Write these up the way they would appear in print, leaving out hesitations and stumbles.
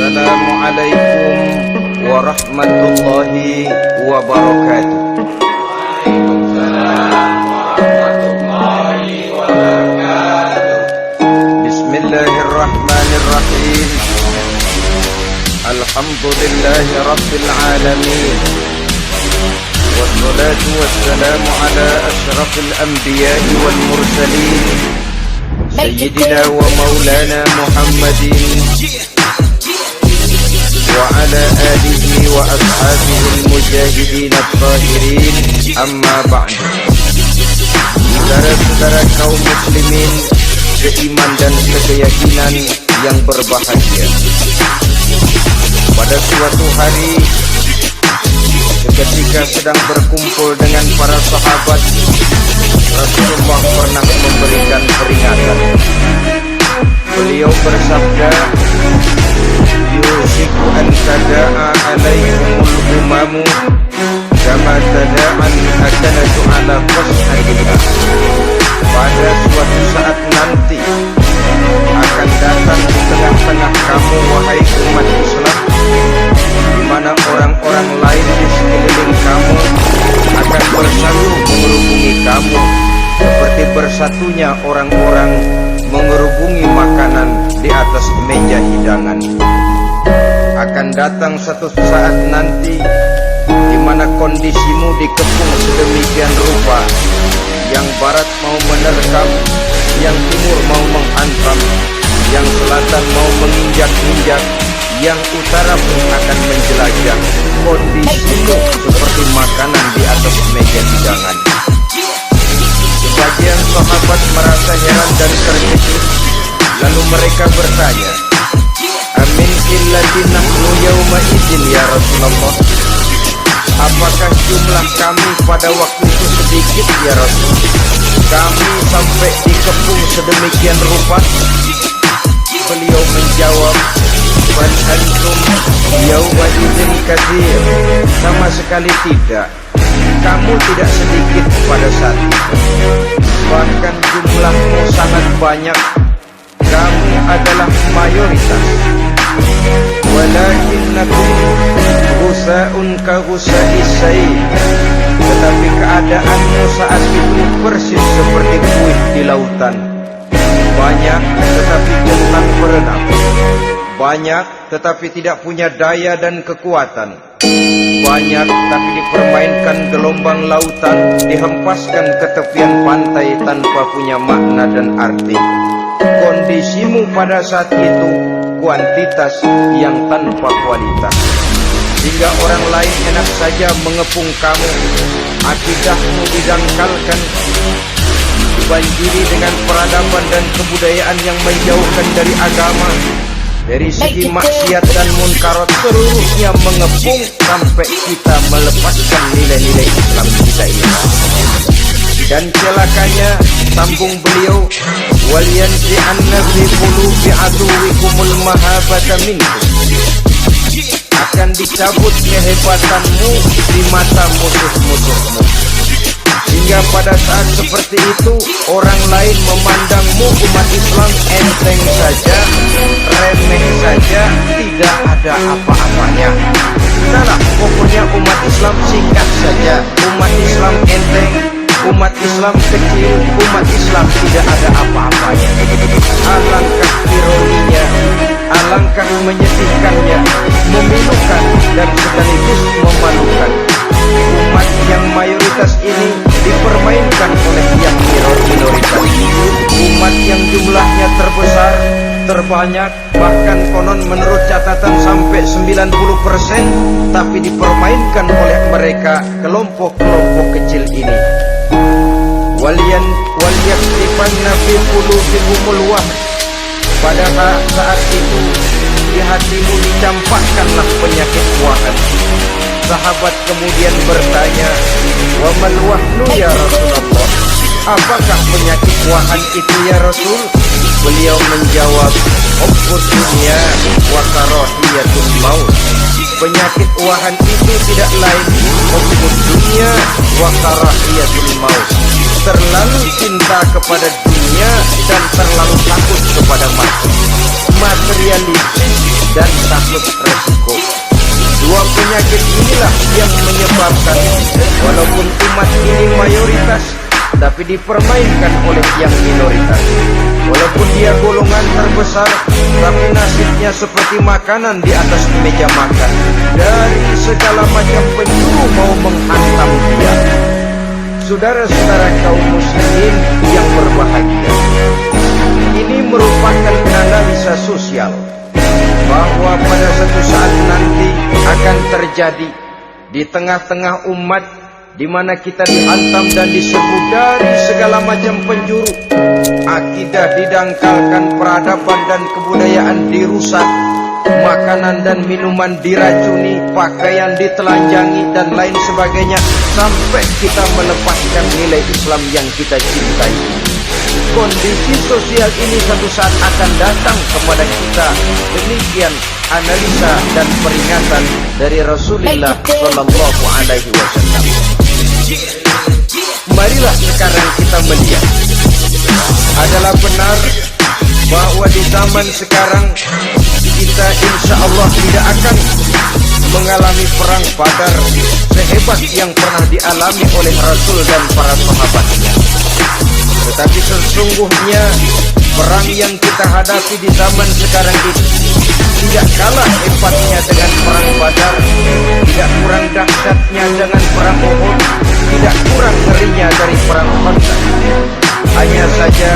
Assalamualaikum warahmatullahi wabarakatuh. Bismillahirrahmanirrahim. Alhamdulillahi rabbil alamin. Wassalatu wassalamu ala asyrafil anbiya'i wal mursalin Sayyidina wa maulana Muhammadin wa ala alihi wa ashabihi al-mujahidin at-tahirin. Amma ba'du. Saudara-saudara kaum muslimin seiman dan sekeyakinan yang berbahagia, pada suatu hari ketika sedang berkumpul dengan para sahabat, Rasulullah pernah memberikan peringatan. Beliau bersabda, "Yusiku an tada'a alaikumul umamu kama tada'an akanatu ala qas'adina." Pada suatu saat nanti akan datang di tengah-tengah kamu, wahai umat Islam, di mana orang-orang lain di sekeliling kamu akan bersatu mengerubungi kamu seperti bersatunya orang-orang mengerubungi makanan di atas meja hidangan. Akan datang satu saat nanti di mana kondisimu dikepung sedemikian rupa, yang barat mau menerkam, yang timur mau menghantam, yang selatan mau menginjak-injak, yang utara pun akan menjelajah. Kondisimu seperti makanan di atas meja hidangan. Sebagian sahabat merasa heran dan terkejut, lalu mereka bertanya, "Amin illati nahnu yawma idzin ya Rasulullah?" Apakah jumlah kami pada waktu itu sedikit ya Rasul? Kami sampai dikepung sedemikian rupa? Beliau menjawab, "Bal antum yawma idzin katsir." Sama sekali tidak. Kamu tidak sedikit pada saat itu. Bahkan jumlahmu sangat banyak. Kamu adalah mayoritas. Walakinnakum ghusa'un ka ghusa'is sayl. Tetapi keadaanmu saat itu persis seperti buih di lautan. Banyak tetapi jantan berenang. Banyak tetapi tidak punya daya dan kekuatan. Banyak tapi dipermainkan gelombang lautan, dihempaskan ke tepian pantai tanpa punya makna dan arti. Kondisimu pada saat itu kuantitas yang tanpa kualitas, sehingga orang lain enak saja mengepung kamu. Akidahmu didangkalkan, dibanjiri dengan peradaban dan kebudayaan yang menjauhkan dari agama. Dari segi maksiat dan munkarat seluruhnya mengepung sampai kita melepaskan nilai-nilai Islam kita ini. Dan celakanya, sambung beliau, "Waliyanzi'anna fi qulubi aduwikumul mahabata minkum." Akan dicabut kehebatanmu di mata musuh-musuhmu, hingga pada saat seperti itu orang lain memandangmu umat Islam enteng saja, remeh saja, tidak ada apa-apanya. Sudahlah, pokoknya umat Islam singkat saja, umat Islam enteng, umat Islam kecil, umat Islam tidak ada apa-apanya. Alangkah ironinya, alangkah menyedihkannya, memilukan dan sekaligus memalukan. Umat yang mayoritas ini dipermainkan oleh yang minoritas. Umat yang jumlahnya terbesar, terbanyak, bahkan konon menurut catatan sampai 90%, tapi dipermainkan oleh mereka kelompok-kelompok kecil ini. Waliyaktifanna fi qulubikumul wahn. Pada saat itu di hatimu dicampakkanlah penyakit wahan. Sahabat kemudian bertanya, "Wa mal wahnu ya Rasulullah?" Apakah penyakit wahan itu ya Rasul? Beliau menjawab, "Hubbud dunya wa karahiyatul maut." Penyakit wahan itu tidak lain hubbud dunya wa karahiyatul maut. Terlalu cinta kepada dunia dan terlalu takut kepada mati. Materialistis dan takut resiko. Dua penyakit inilah yang menyebabkan walaupun umat ini mayoritas, tapi dipermainkan oleh yang minoritas. Walaupun dia golongan terbesar, tapi nasibnya seperti makanan di atas meja makan. Dari segala macam penjuru mau menghantam dia. Saudara-saudara kaum muslimin yang berbahagia, ini merupakan analisa sosial bahwa pada suatu saat nanti akan terjadi di tengah-tengah umat di mana kita dihantam dan diserbu dari segala macam penjuru. Akidah didangkalkan, peradaban dan kebudayaan dirusak, makanan dan minuman diracuni, pakaian ditelanjangi dan lain sebagainya, sampai kita melepaskan nilai Islam yang kita cintai. Kondisi sosial ini suatu saat akan datang kepada kita. Demikian analisa dan peringatan dari Rasulullah Shallallahu Alaihi Wasallam. Marilah sekarang kita melihat, adalah benar bahwa di zaman sekarang kita insya Allah tidak akan mengalami perang Badar sehebat yang pernah dialami oleh Rasul dan para sahabatnya. Tetapi sesungguhnya perang yang kita hadapi di zaman sekarang ini tidak kalah hebatnya dengan perang Badar, tidak kurang dahsyatnya dengan perang Uhud, tidak kurang ngerinya dari perang Khandaq. Hanya saja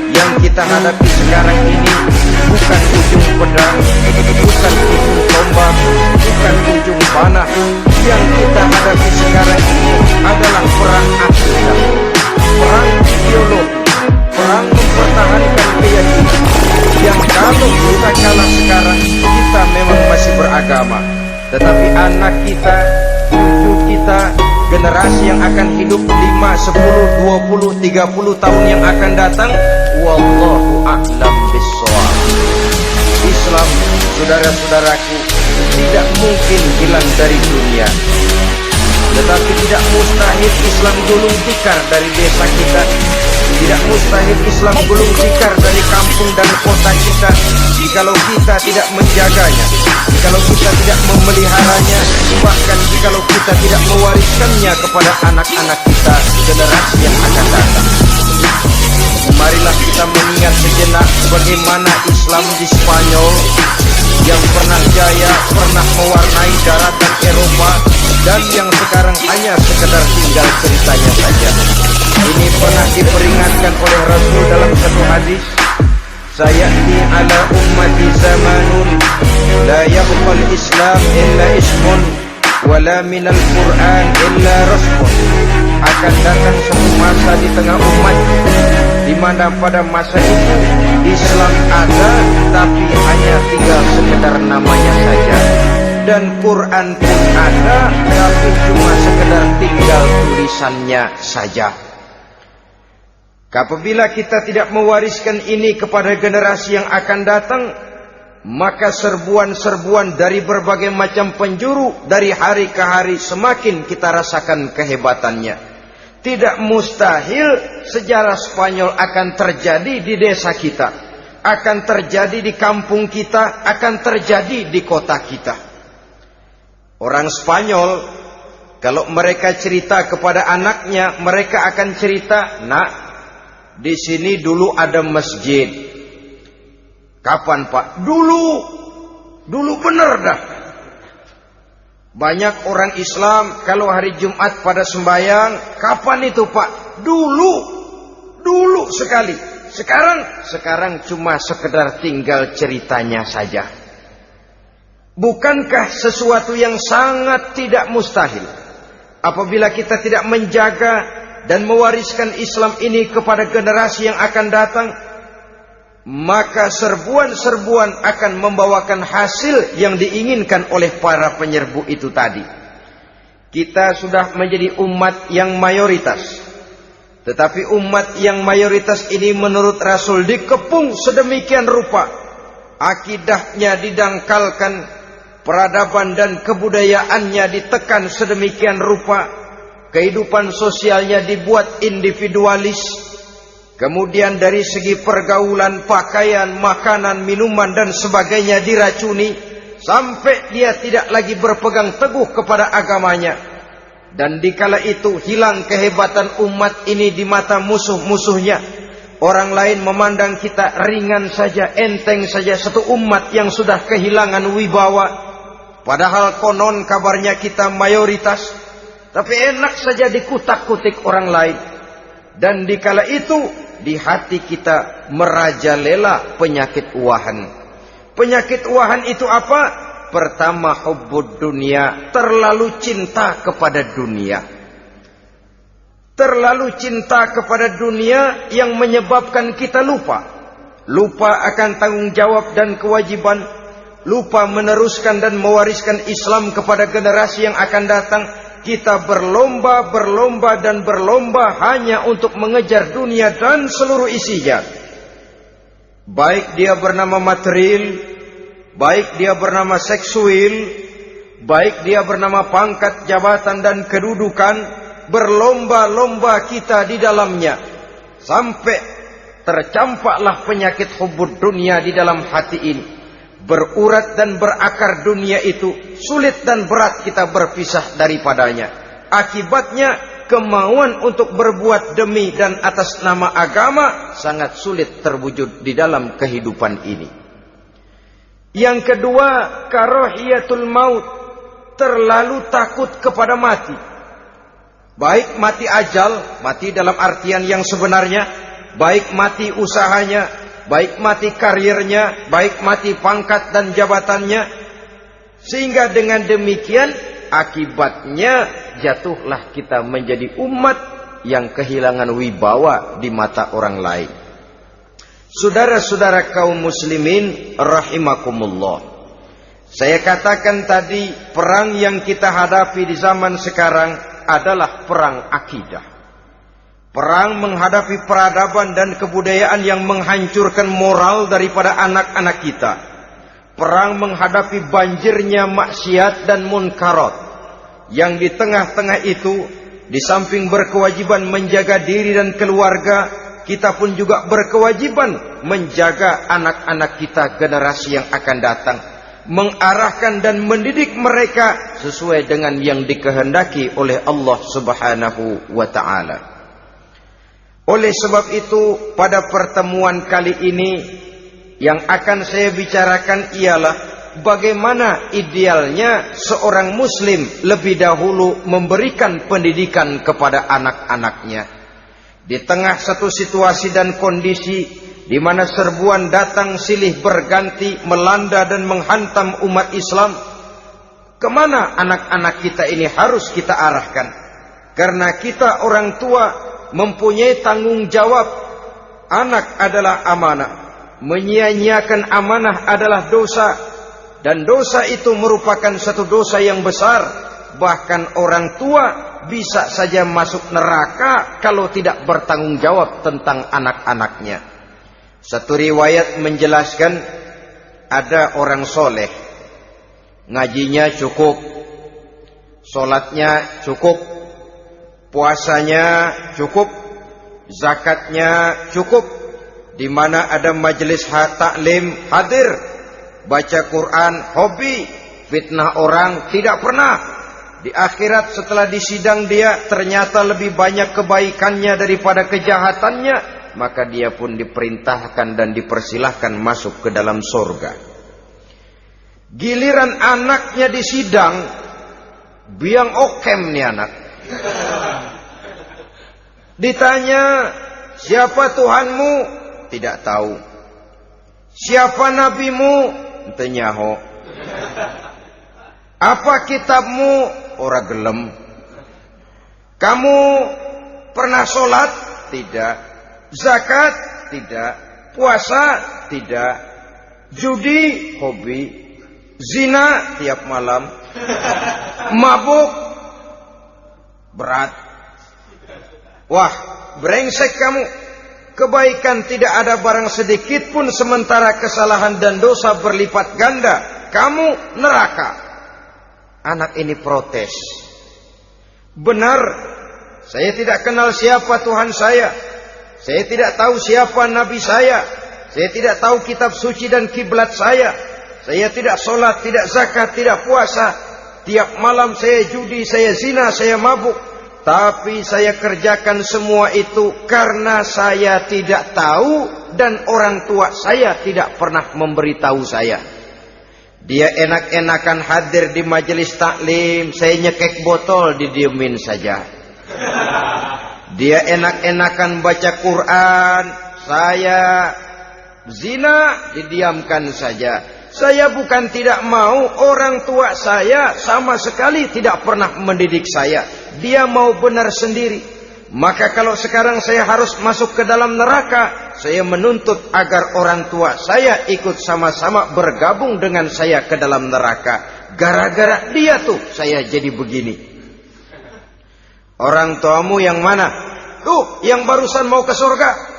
yang kita hadapi sekarang ini bukan ujung pedang, bukan ujung tombak, bukan ujung panah. Yang kita hadapi sekarang ini adalah perang akidah, perang ideologi, perang mempertahankan keyakinan. Yang kalau kita kalah sekarang, kita memang masih beragama, tetapi anak kita, cucu kita, generasi yang akan hidup 5, 10, 20, 30 tahun yang akan datang, wallahu a'lam bissawab. Islam, saudara-saudaraku, tidak mungkin hilang dari dunia. Tetapi tidak mustahil Islam gulung tikar dari desa kita. Tidak mustahil Islam gulung tikar dari kampung dan kota kita, jikalau kita tidak menjaganya, jikalau kita tidak memeliharanya, bahkan jikalau kita tidak mewariskannya kepada anak-anak kita, generasi yang akan datang. Marilah kita mengingat sejenak bagaimana Islam di Spanyol yang pernah jaya, pernah mewarnai daratan Eropa, dan yang sekarang hanya sekedar tinggal ceritanya saja. Ini pernah diperingatkan oleh Rasul dalam satu hadis, sayati ala ummati zamanun la yabqal Islam illa ismun wala minal Qur'an illa rasmun. Akan datang satu masa di tengah umat di mana pada masa itu Islam ada tapi hanya tinggal sekedar namanya saja, dan Quran pun ada tapi cuma sekedar tinggal tulisannya saja. Apabila kita tidak mewariskan ini kepada generasi yang akan datang, maka serbuan-serbuan dari berbagai macam penjuru dari hari ke hari semakin kita rasakan kehebatannya. Tidak mustahil sejarah Spanyol akan terjadi di desa kita, akan terjadi di kampung kita, akan terjadi di kota kita. Orang Spanyol, kalau mereka cerita kepada anaknya, mereka akan cerita, nak, di sini dulu ada masjid. Kapan, Pak? Dulu bener dah. Banyak orang Islam kalau hari Jumat pada sembahyang, kapan itu, Pak? Dulu sekali. Sekarang cuma sekedar tinggal ceritanya saja. Bukankah sesuatu yang sangat tidak mustahil apabila kita tidak menjaga dan mewariskan Islam ini kepada generasi yang akan datang, maka serbuan-serbuan akan membawakan hasil yang diinginkan oleh para penyerbu itu tadi. Kita sudah menjadi umat yang mayoritas, tetapi umat yang mayoritas ini menurut Rasul dikepung sedemikian rupa, akidahnya didangkalkan, peradaban dan kebudayaannya ditekan sedemikian rupa, kehidupan sosialnya dibuat individualis, Kemudian dari segi pergaulan, pakaian, makanan, minuman dan sebagainya diracuni sampai dia tidak lagi berpegang teguh kepada agamanya. Dan dikala itu hilang kehebatan umat ini di mata musuh-musuhnya. Orang lain memandang kita ringan saja, enteng saja, satu umat yang sudah kehilangan wibawa. Padahal konon kabarnya kita mayoritas, tapi enak saja dikutak-kutik orang lain. Dan dikala itu di hati kita merajalela penyakit uahan. Penyakit uahan itu apa? Pertama, hubbud dunia, terlalu cinta kepada dunia. Terlalu cinta kepada dunia yang menyebabkan kita lupa. Lupa akan tanggung jawab dan kewajiban. Lupa meneruskan dan mewariskan Islam kepada generasi yang akan datang. Kita berlomba hanya untuk mengejar dunia dan seluruh isinya. Baik dia bernama material, baik dia bernama seksual, baik dia bernama pangkat, jabatan dan kedudukan, berlomba-lomba kita di dalamnya. Sampai tercampaklah penyakit hubbud dunia di dalam hati ini. Berurat dan berakar dunia itu, sulit dan berat kita berpisah daripadanya. Akibatnya kemauan untuk berbuat demi dan atas nama agama sangat sulit terwujud di dalam kehidupan ini. Yang kedua, karahiyatul maut, terlalu takut kepada mati. Baik mati ajal, mati dalam artian yang sebenarnya, baik mati usahanya, baik mati karirnya, baik mati pangkat dan jabatannya. Sehingga dengan demikian akibatnya jatuhlah kita menjadi umat yang kehilangan wibawa di mata orang lain. Saudara-saudara kaum muslimin rahimakumullah. Saya katakan tadi, perang yang kita hadapi di zaman sekarang adalah perang akidah. Perang menghadapi peradaban dan kebudayaan yang menghancurkan moral daripada anak-anak kita. Perang menghadapi banjirnya maksiat dan munkarat. Yang di tengah-tengah itu, di samping berkewajiban menjaga diri dan keluarga, kita pun juga berkewajiban menjaga anak-anak kita, generasi yang akan datang. Mengarahkan dan mendidik mereka sesuai dengan yang dikehendaki oleh Allah Subhanahu wa ta'ala. Oleh sebab itu, pada pertemuan kali ini yang akan saya bicarakan ialah bagaimana idealnya seorang muslim lebih dahulu memberikan pendidikan kepada anak-anaknya. Di tengah satu situasi dan kondisi di mana serbuan datang silih berganti melanda dan menghantam umat Islam, kemana anak-anak kita ini harus kita arahkan? Karena kita orang tua mempunyai tanggung jawab. Anak adalah amanah. Menyia-nyiakan amanah adalah dosa. Dan dosa itu merupakan satu dosa yang besar. Bahkan orang tua bisa saja masuk neraka kalau tidak bertanggung jawab tentang anak-anaknya. Satu riwayat menjelaskan ada orang soleh, ngajinya cukup, sholatnya cukup, puasanya cukup, zakatnya cukup, di mana ada majelis taklim hadir, baca Quran hobi, fitnah orang tidak pernah. Di akhirat setelah disidang dia ternyata lebih banyak kebaikannya daripada kejahatannya, maka dia pun diperintahkan dan dipersilahkan masuk ke dalam surga. Giliran anaknya disidang, biang okem nih anak. Ditanya, siapa Tuhanmu? Tidak tahu. Siapa nabimu? Ente nyaho. Apa kitabmu? Ora gelem. Kamu pernah sholat? Tidak. Zakat? Tidak. Puasa? Tidak. Judi? Hobi. Zina? Tiap malam. Mabuk? Berat. Wah, brengsek kamu. Kebaikan tidak ada barang sedikit pun, sementara kesalahan dan dosa berlipat ganda. Kamu neraka. Anak ini protes. Benar, saya tidak kenal siapa Tuhan saya. Saya tidak tahu siapa nabi saya. Saya tidak tahu kitab suci dan kiblat saya. Saya tidak sholat, tidak zakat, tidak puasa. Tiap malam saya judi, saya zina, saya mabuk. Tapi saya kerjakan semua itu karena saya tidak tahu dan orang tua saya tidak pernah memberitahu saya. Dia enak-enakan hadir di majelis taklim, saya nyekek botol, didiemin saja. Dia enak-enakan baca Quran, saya zina, didiamkan saja. Saya bukan tidak mau, orang tua saya sama sekali tidak pernah mendidik saya. Dia mau benar sendiri. Maka kalau sekarang saya harus masuk ke dalam neraka, saya menuntut agar orang tua saya ikut sama-sama bergabung dengan saya ke dalam neraka. Gara-gara dia tuh saya jadi begini. Orang tuamu yang mana? Tuh, yang barusan mau ke surga.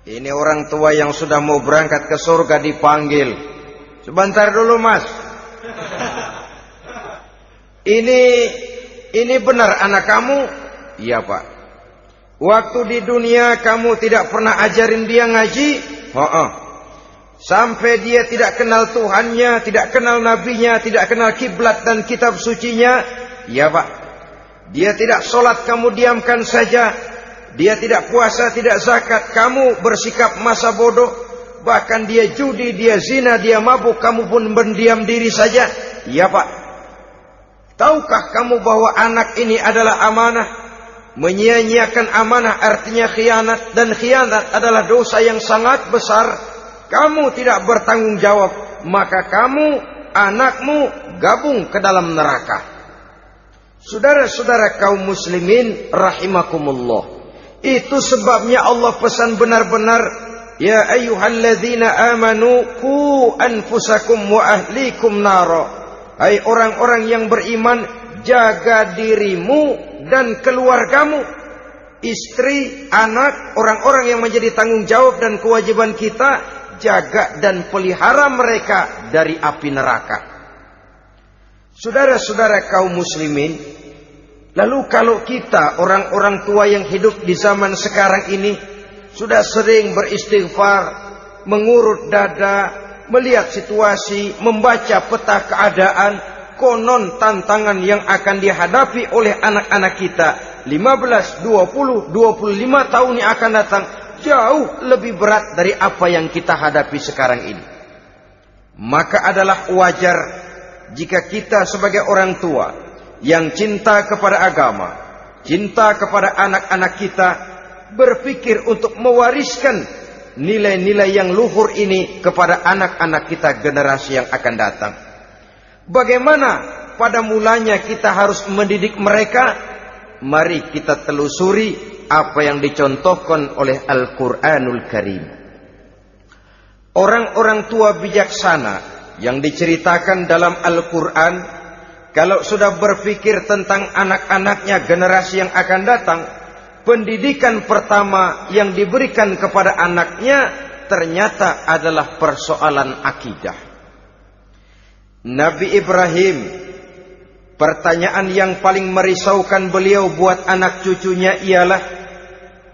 Ini orang tua yang sudah mau berangkat ke surga dipanggil. Sebentar dulu mas. Ini benar anak kamu? Iya pak. Waktu di dunia kamu tidak pernah ajarin dia ngaji? Sampai dia tidak kenal Tuhannya, tidak kenal nabinya, tidak kenal kiblat dan kitab sucinya? Iya pak. Dia tidak sholat, kamu diamkan saja. Dia tidak puasa, tidak zakat, kamu bersikap masa bodoh. Bahkan dia judi, dia zina, dia mabuk, kamu pun berdiam diri saja. Iya pak. Tahukah kamu bahwa anak ini adalah amanah? Menyia-nyiakan amanah artinya khianat. Dan khianat adalah dosa yang sangat besar. Kamu tidak bertanggung jawab, maka kamu, anakmu gabung ke dalam neraka. Saudara-saudara kaum muslimin rahimakumullah, itu sebabnya Allah pesan benar-benar, ya ayyuhalladzina amanu qu anfusakum wa ahlikum nara. Hai orang-orang yang beriman, jaga dirimu dan keluargamu, istri, anak, orang-orang yang menjadi tanggung jawab dan kewajiban kita, jaga dan pelihara mereka dari api neraka. Saudara-saudara kaum muslimin, lalu kalau kita orang-orang tua yang hidup di zaman sekarang ini sudah sering beristighfar, mengurut dada, melihat situasi, membaca peta keadaan, konon tantangan yang akan dihadapi oleh anak-anak kita 15, 20, 25 tahun yang akan datang jauh lebih berat dari apa yang kita hadapi sekarang ini. Maka adalah wajar jika kita sebagai orang tua yang cinta kepada agama, cinta kepada anak-anak kita, berpikir untuk mewariskan nilai-nilai yang luhur ini kepada anak-anak kita generasi yang akan datang. Bagaimana pada mulanya kita harus mendidik mereka? Mari kita telusuri apa yang dicontohkan oleh Al-Quranul Karim. Orang-orang tua bijaksana yang diceritakan dalam Al-Quran, kalau sudah berpikir tentang anak-anaknya generasi yang akan datang, pendidikan pertama yang diberikan kepada anaknya ternyata adalah persoalan akidah. Nabi Ibrahim, pertanyaan yang paling merisaukan beliau buat anak cucunya ialah,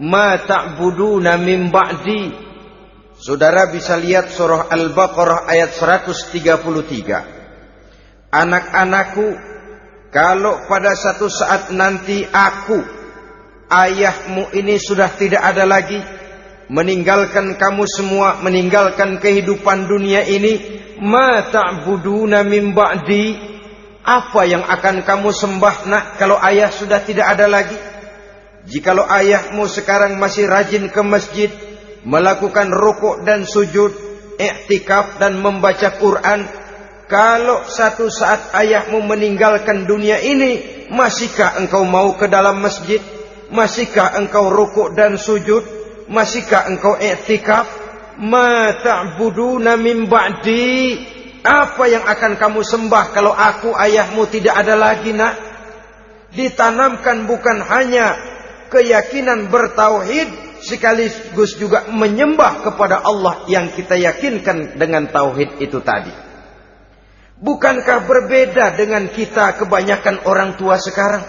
ma ta'buduna min ba'di. Saudara bisa lihat surah Al-Baqarah ayat 133. Anak-anakku, kalau pada satu saat nanti aku, ayahmu ini sudah tidak ada lagi, meninggalkan kamu semua, meninggalkan kehidupan dunia ini, ma ta'buduna min ba'di, apa yang akan kamu sembah nak kalau ayah sudah tidak ada lagi? Jikalau ayahmu sekarang masih rajin ke masjid, melakukan rukuk dan sujud, i'tikaf dan membaca Quran, kalau satu saat ayahmu meninggalkan dunia ini, masihkah engkau mau ke dalam masjid? Masihkah engkau rukuk dan sujud? Masihkah engkau i'tikaf? Ma ta'buduna min ba'di, apa yang akan kamu sembah kalau aku ayahmu tidak ada lagi nak? Ditanamkan bukan hanya keyakinan bertauhid, sekaligus juga menyembah kepada Allah yang kita yakinkan dengan tauhid itu tadi. Bukankah berbeda dengan kita kebanyakan orang tua sekarang?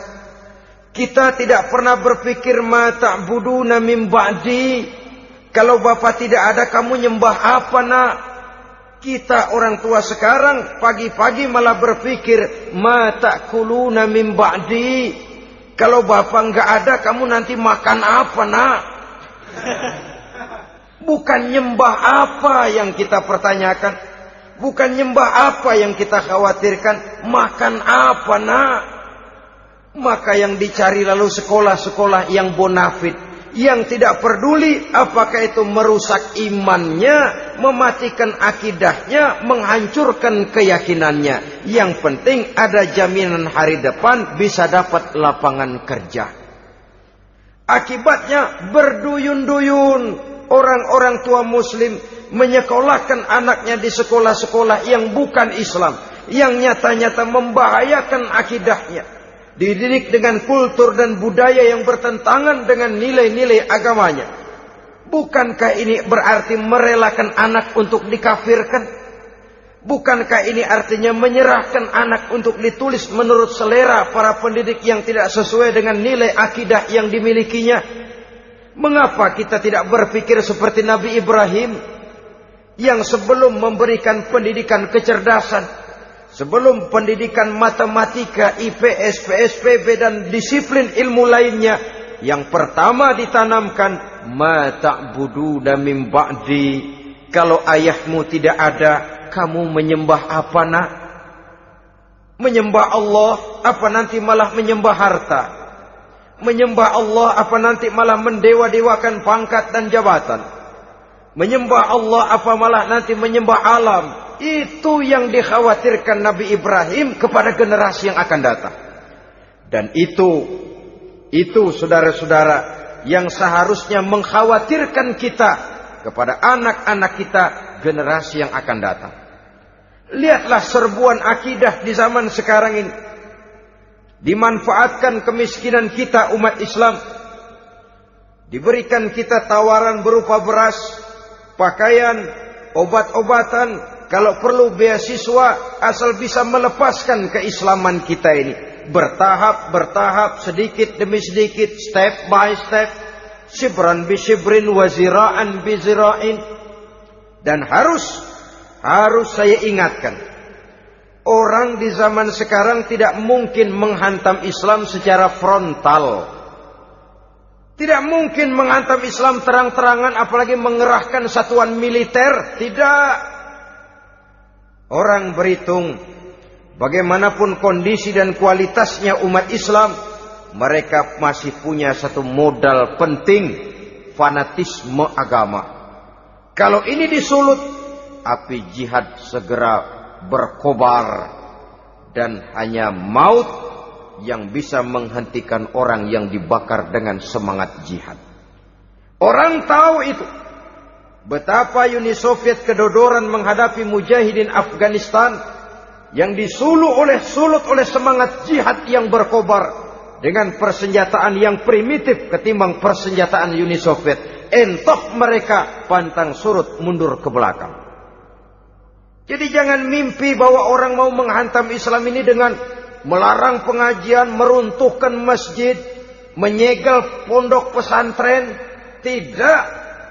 Kita tidak pernah berpikir ma ta'buduna min ba'di. Kalau bapak tidak ada, kamu nyembah apa nak? Kita orang tua sekarang pagi-pagi malah berpikir ma ta'kuluna min ba'di. Kalau bapak enggak ada, kamu nanti makan apa nak? Bukan nyembah apa yang kita pertanyakan, bukan nyembah apa yang kita khawatirkan, makan apa nak? Maka yang dicari lalu sekolah-sekolah yang bonafit, yang tidak peduli apakah itu merusak imannya, mematikan akidahnya, menghancurkan keyakinannya. Yang penting ada jaminan hari depan bisa dapat lapangan kerja. Akibatnya berduyun-duyun orang-orang tua muslim menyekolahkan anaknya di sekolah-sekolah yang bukan Islam, yang nyata-nyata membahayakan akidahnya, dididik dengan kultur dan budaya yang bertentangan dengan nilai-nilai agamanya. Bukankah ini berarti merelakan anak untuk dikafirkan? Bukankah ini artinya menyerahkan anak untuk ditulis menurut selera para pendidik yang tidak sesuai dengan nilai akidah yang dimilikinya? Mengapa kita tidak berpikir seperti Nabi Ibrahim, yang sebelum memberikan pendidikan kecerdasan, sebelum pendidikan matematika, IPS, PSPB dan disiplin ilmu lainnya, yang pertama ditanamkan ma ta'buduna min ba'di. Kalau ayahmu tidak ada, kamu menyembah apa nak? Menyembah Allah apa nanti malah menyembah harta? Menyembah Allah apa nanti malah mendewa-dewakan pangkat dan jabatan? Menyembah Allah apa malah nanti menyembah alam? Itu yang dikhawatirkan Nabi Ibrahim kepada generasi yang akan datang. Dan itu saudara-saudara yang seharusnya mengkhawatirkan kita kepada anak-anak kita, generasi yang akan datang. Lihatlah serbuan akidah di zaman sekarang ini. Dimanfaatkan kemiskinan kita umat Islam. Diberikan kita tawaran berupa beras, pakaian, obat-obatan, kalau perlu beasiswa, asal bisa melepaskan keislaman kita ini. Bertahap, sedikit demi sedikit, step by step, shibran bi shibrin wa zira'an bi zira'in. Dan harus saya ingatkan, orang di zaman sekarang tidak mungkin menghantam Islam secara frontal. Tidak mungkin menghantam Islam terang-terangan, apalagi mengerahkan satuan militer. Tidak. Orang berhitung, bagaimanapun kondisi dan kualitasnya umat Islam, mereka masih punya satu modal penting, fanatisme agama. Kalau ini disulut, api jihad segera berkobar, dan hanya maut yang bisa menghentikan orang yang dibakar dengan semangat jihad. Orang tahu itu. Betapa Uni Soviet kedodoran menghadapi mujahidin Afghanistan yang disulut oleh semangat jihad yang berkobar dengan persenjataan yang primitif ketimbang persenjataan Uni Soviet. Entok mereka pantang surut mundur ke belakang. Jadi jangan mimpi bahwa orang mau menghantam Islam ini dengan melarang pengajian, meruntuhkan masjid, menyegel pondok pesantren. Tidak.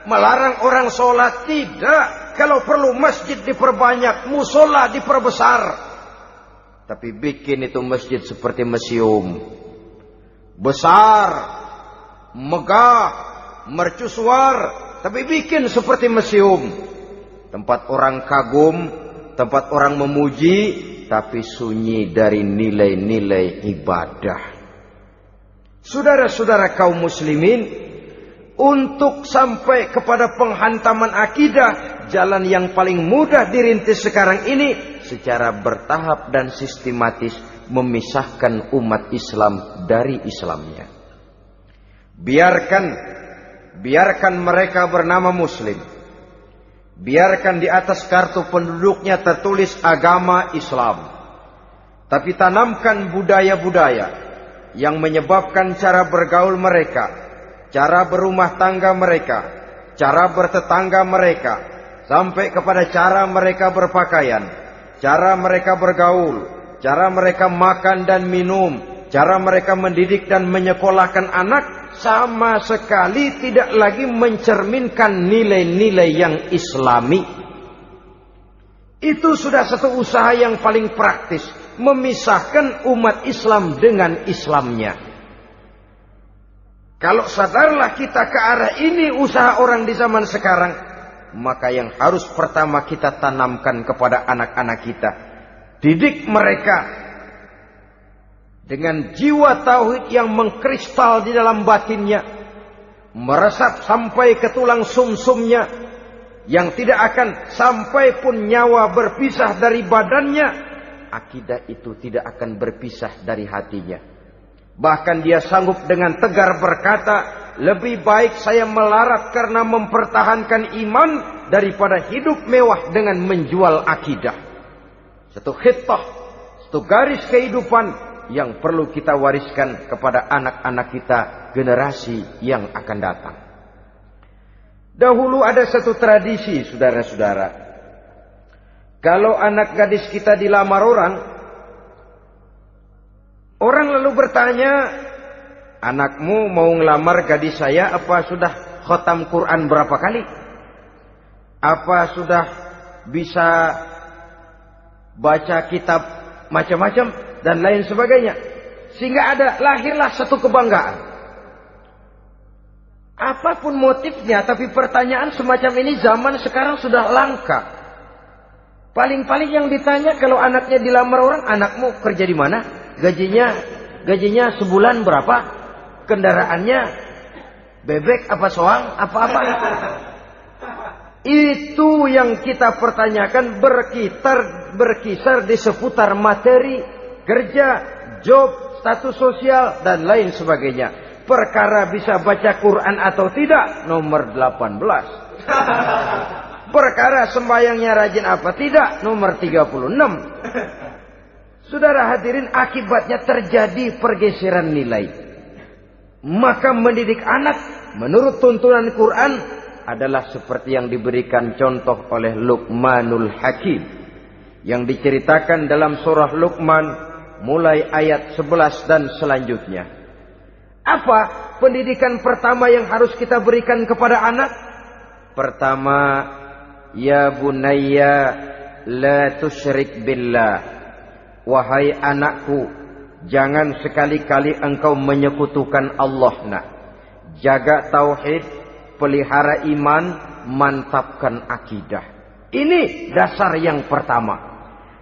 Melarang orang sholat. Tidak. Kalau perlu masjid diperbanyak, musola diperbesar. Tapi bikin itu masjid seperti museum. Besar, megah, mercusuar, tapi bikin seperti museum. Tempat orang kagum, tempat orang memuji, tapi sunyi dari nilai-nilai ibadah. Saudara-saudara kaum muslimin, untuk sampai kepada penghantaman akidah, jalan yang paling mudah dirintis sekarang ini secara bertahap dan sistematis, memisahkan umat Islam dari Islamnya. Biarkan mereka bernama Muslim. Biarkan di atas kartu penduduknya tertulis agama Islam. Tapi tanamkan budaya-budaya yang menyebabkan cara bergaul mereka, cara berumah tangga mereka, cara bertetangga mereka, sampai kepada cara mereka berpakaian, cara mereka bergaul, cara mereka makan dan minum, cara mereka mendidik dan menyekolahkan anak sama sekali tidak lagi mencerminkan nilai-nilai yang islami. Itu sudah satu usaha yang paling praktis, memisahkan umat Islam dengan Islamnya. Kalau sadarlah kita ke arah ini usaha orang di zaman sekarang, maka yang harus pertama kita tanamkan kepada anak-anak kita, didik mereka dengan jiwa tauhid yang mengkristal di dalam batinnya, meresap sampai ke tulang sumsumnya, yang tidak akan sampai pun nyawa berpisah dari badannya, akidah itu tidak akan berpisah dari hatinya. Bahkan dia sanggup dengan tegar berkata, lebih baik saya melarat karena mempertahankan iman daripada hidup mewah dengan menjual akidah. Satu khittah, satu garis kehidupan yang perlu kita wariskan kepada anak-anak kita, generasi yang akan datang. Dahulu ada satu tradisi, saudara-saudara. Kalau anak gadis kita dilamar orang lalu bertanya, anakmu mau ngelamar gadis saya, apa sudah khatam Quran berapa kali? Apa sudah bisa baca kitab macam-macam dan lain sebagainya? Sehingga lahirlah satu kebanggaan. Apapun motifnya, tapi pertanyaan semacam ini zaman sekarang sudah langka. Paling-paling yang ditanya kalau anaknya dilamar orang, anakmu kerja di mana? Gajinya sebulan berapa? Kendaraannya bebek apa soang? Apa-apa? Itu yang kita pertanyakan, berkisar di seputar materi, kerja, job, status sosial, dan lain sebagainya. Perkara bisa baca Quran atau tidak, nomor 18. Perkara sembahyangnya rajin apa tidak, nomor 36. Saudara hadirin, akibatnya terjadi pergeseran nilai. Maka mendidik anak menurut tuntunan Quran adalah seperti yang diberikan contoh oleh Luqmanul Hakim, yang diceritakan dalam surah Luqman mulai ayat 11 dan selanjutnya. Apa pendidikan pertama yang harus kita berikan kepada anak? Pertama, ya bunayya la tusyrik billah. Wahai anakku, jangan sekali-kali engkau menyekutukan Allah. Nak, jaga tauhid, pelihara iman, mantapkan akidah. Ini dasar yang pertama.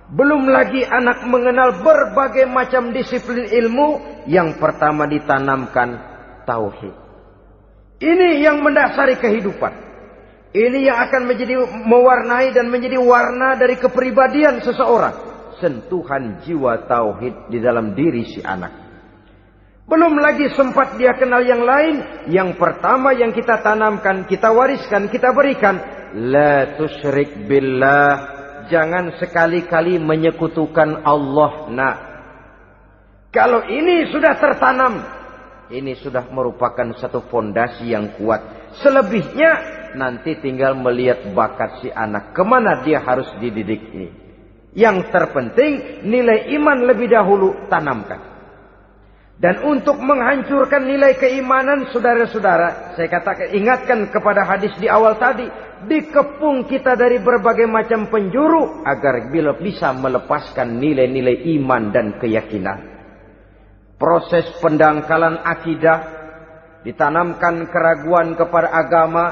Belum lagi anak mengenal berbagai macam disiplin ilmu, yang pertama ditanamkan tauhid. Ini yang mendasari kehidupan. Ini yang akan menjadi mewarnai dan menjadi warna dari kepribadian seseorang. Sentuhan jiwa tauhid di dalam diri si anak. Belum lagi sempat dia kenal yang lain. Yang pertama yang kita tanamkan, kita wariskan, kita berikan, la tusyrik billah. Jangan sekali-kali menyekutukan Allah. Nah, kalau ini sudah tertanam, ini sudah merupakan satu fondasi yang kuat. Selebihnya nanti tinggal melihat bakat si anak, kemana dia harus dididik ini. Yang terpenting nilai iman lebih dahulu tanamkan. Dan untuk menghancurkan nilai keimanan, saudara-saudara, saya katakan, ingatkan kepada hadis di awal tadi, dikepung kita dari berbagai macam penjuru agar bila bisa melepaskan nilai-nilai iman dan keyakinan. Proses pendangkalan akidah, ditanamkan keraguan kepada agama,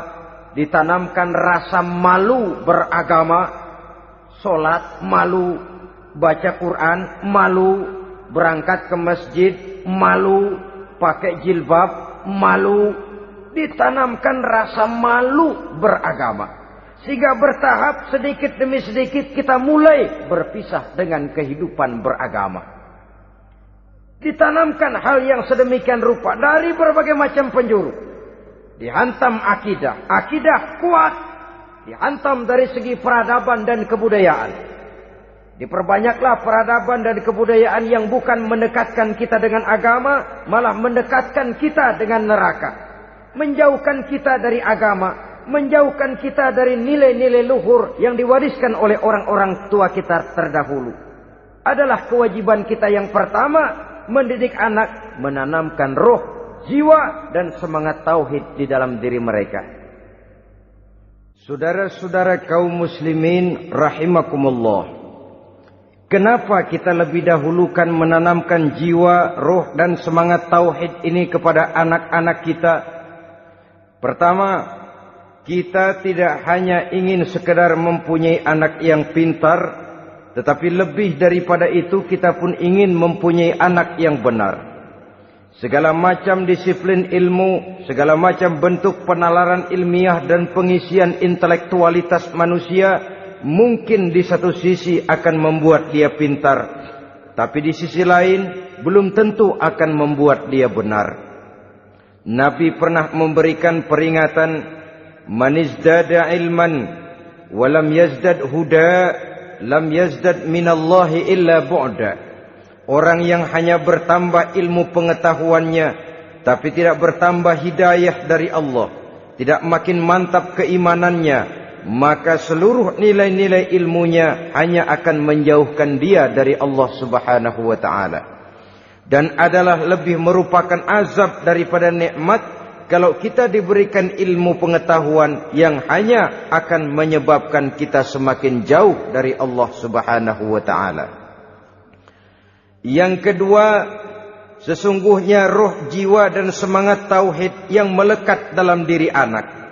ditanamkan rasa malu beragama. Sholat malu, baca Quran malu, berangkat ke masjid malu, pakai jilbab malu. Ditanamkan rasa malu beragama. Sehingga bertahap sedikit demi sedikit kita mulai berpisah dengan kehidupan beragama. Ditanamkan hal yang sedemikian rupa dari berbagai macam penjuru. Dihantam akidah, akidah kuat. Dihantam dari segi peradaban dan kebudayaan. Diperbanyaklah peradaban dan kebudayaan yang bukan mendekatkan kita dengan agama, malah mendekatkan kita dengan neraka. Menjauhkan kita dari agama, menjauhkan kita dari nilai-nilai luhur yang diwariskan oleh orang-orang tua kita terdahulu. Adalah kewajiban kita yang pertama, mendidik anak, menanamkan roh, jiwa dan semangat tauhid di dalam diri mereka. Saudara-saudara kaum muslimin rahimakumullah. Kenapa kita lebih dahulukan menanamkan jiwa, roh dan semangat tauhid ini kepada anak-anak kita? Pertama, kita tidak hanya ingin sekedar mempunyai anak yang pintar, tetapi lebih daripada itu kita pun ingin mempunyai anak yang benar. Segala macam disiplin ilmu, segala macam bentuk penalaran ilmiah dan pengisian intelektualitas manusia mungkin di satu sisi akan membuat dia pintar, tapi di sisi lain belum tentu akan membuat dia benar. Nabi pernah memberikan peringatan, man izdada ilman walam yazdad huda lam yazdad minallahi illa bu'da. Orang yang hanya bertambah ilmu pengetahuannya tapi tidak bertambah hidayah dari Allah, tidak makin mantap keimanannya, maka seluruh nilai-nilai ilmunya hanya akan menjauhkan dia dari Allah Subhanahu wa taala. Dan adalah lebih merupakan azab daripada nikmat kalau kita diberikan ilmu pengetahuan yang hanya akan menyebabkan kita semakin jauh dari Allah Subhanahu wa taala. Yang kedua, sesungguhnya roh, jiwa dan semangat tauhid yang melekat dalam diri anak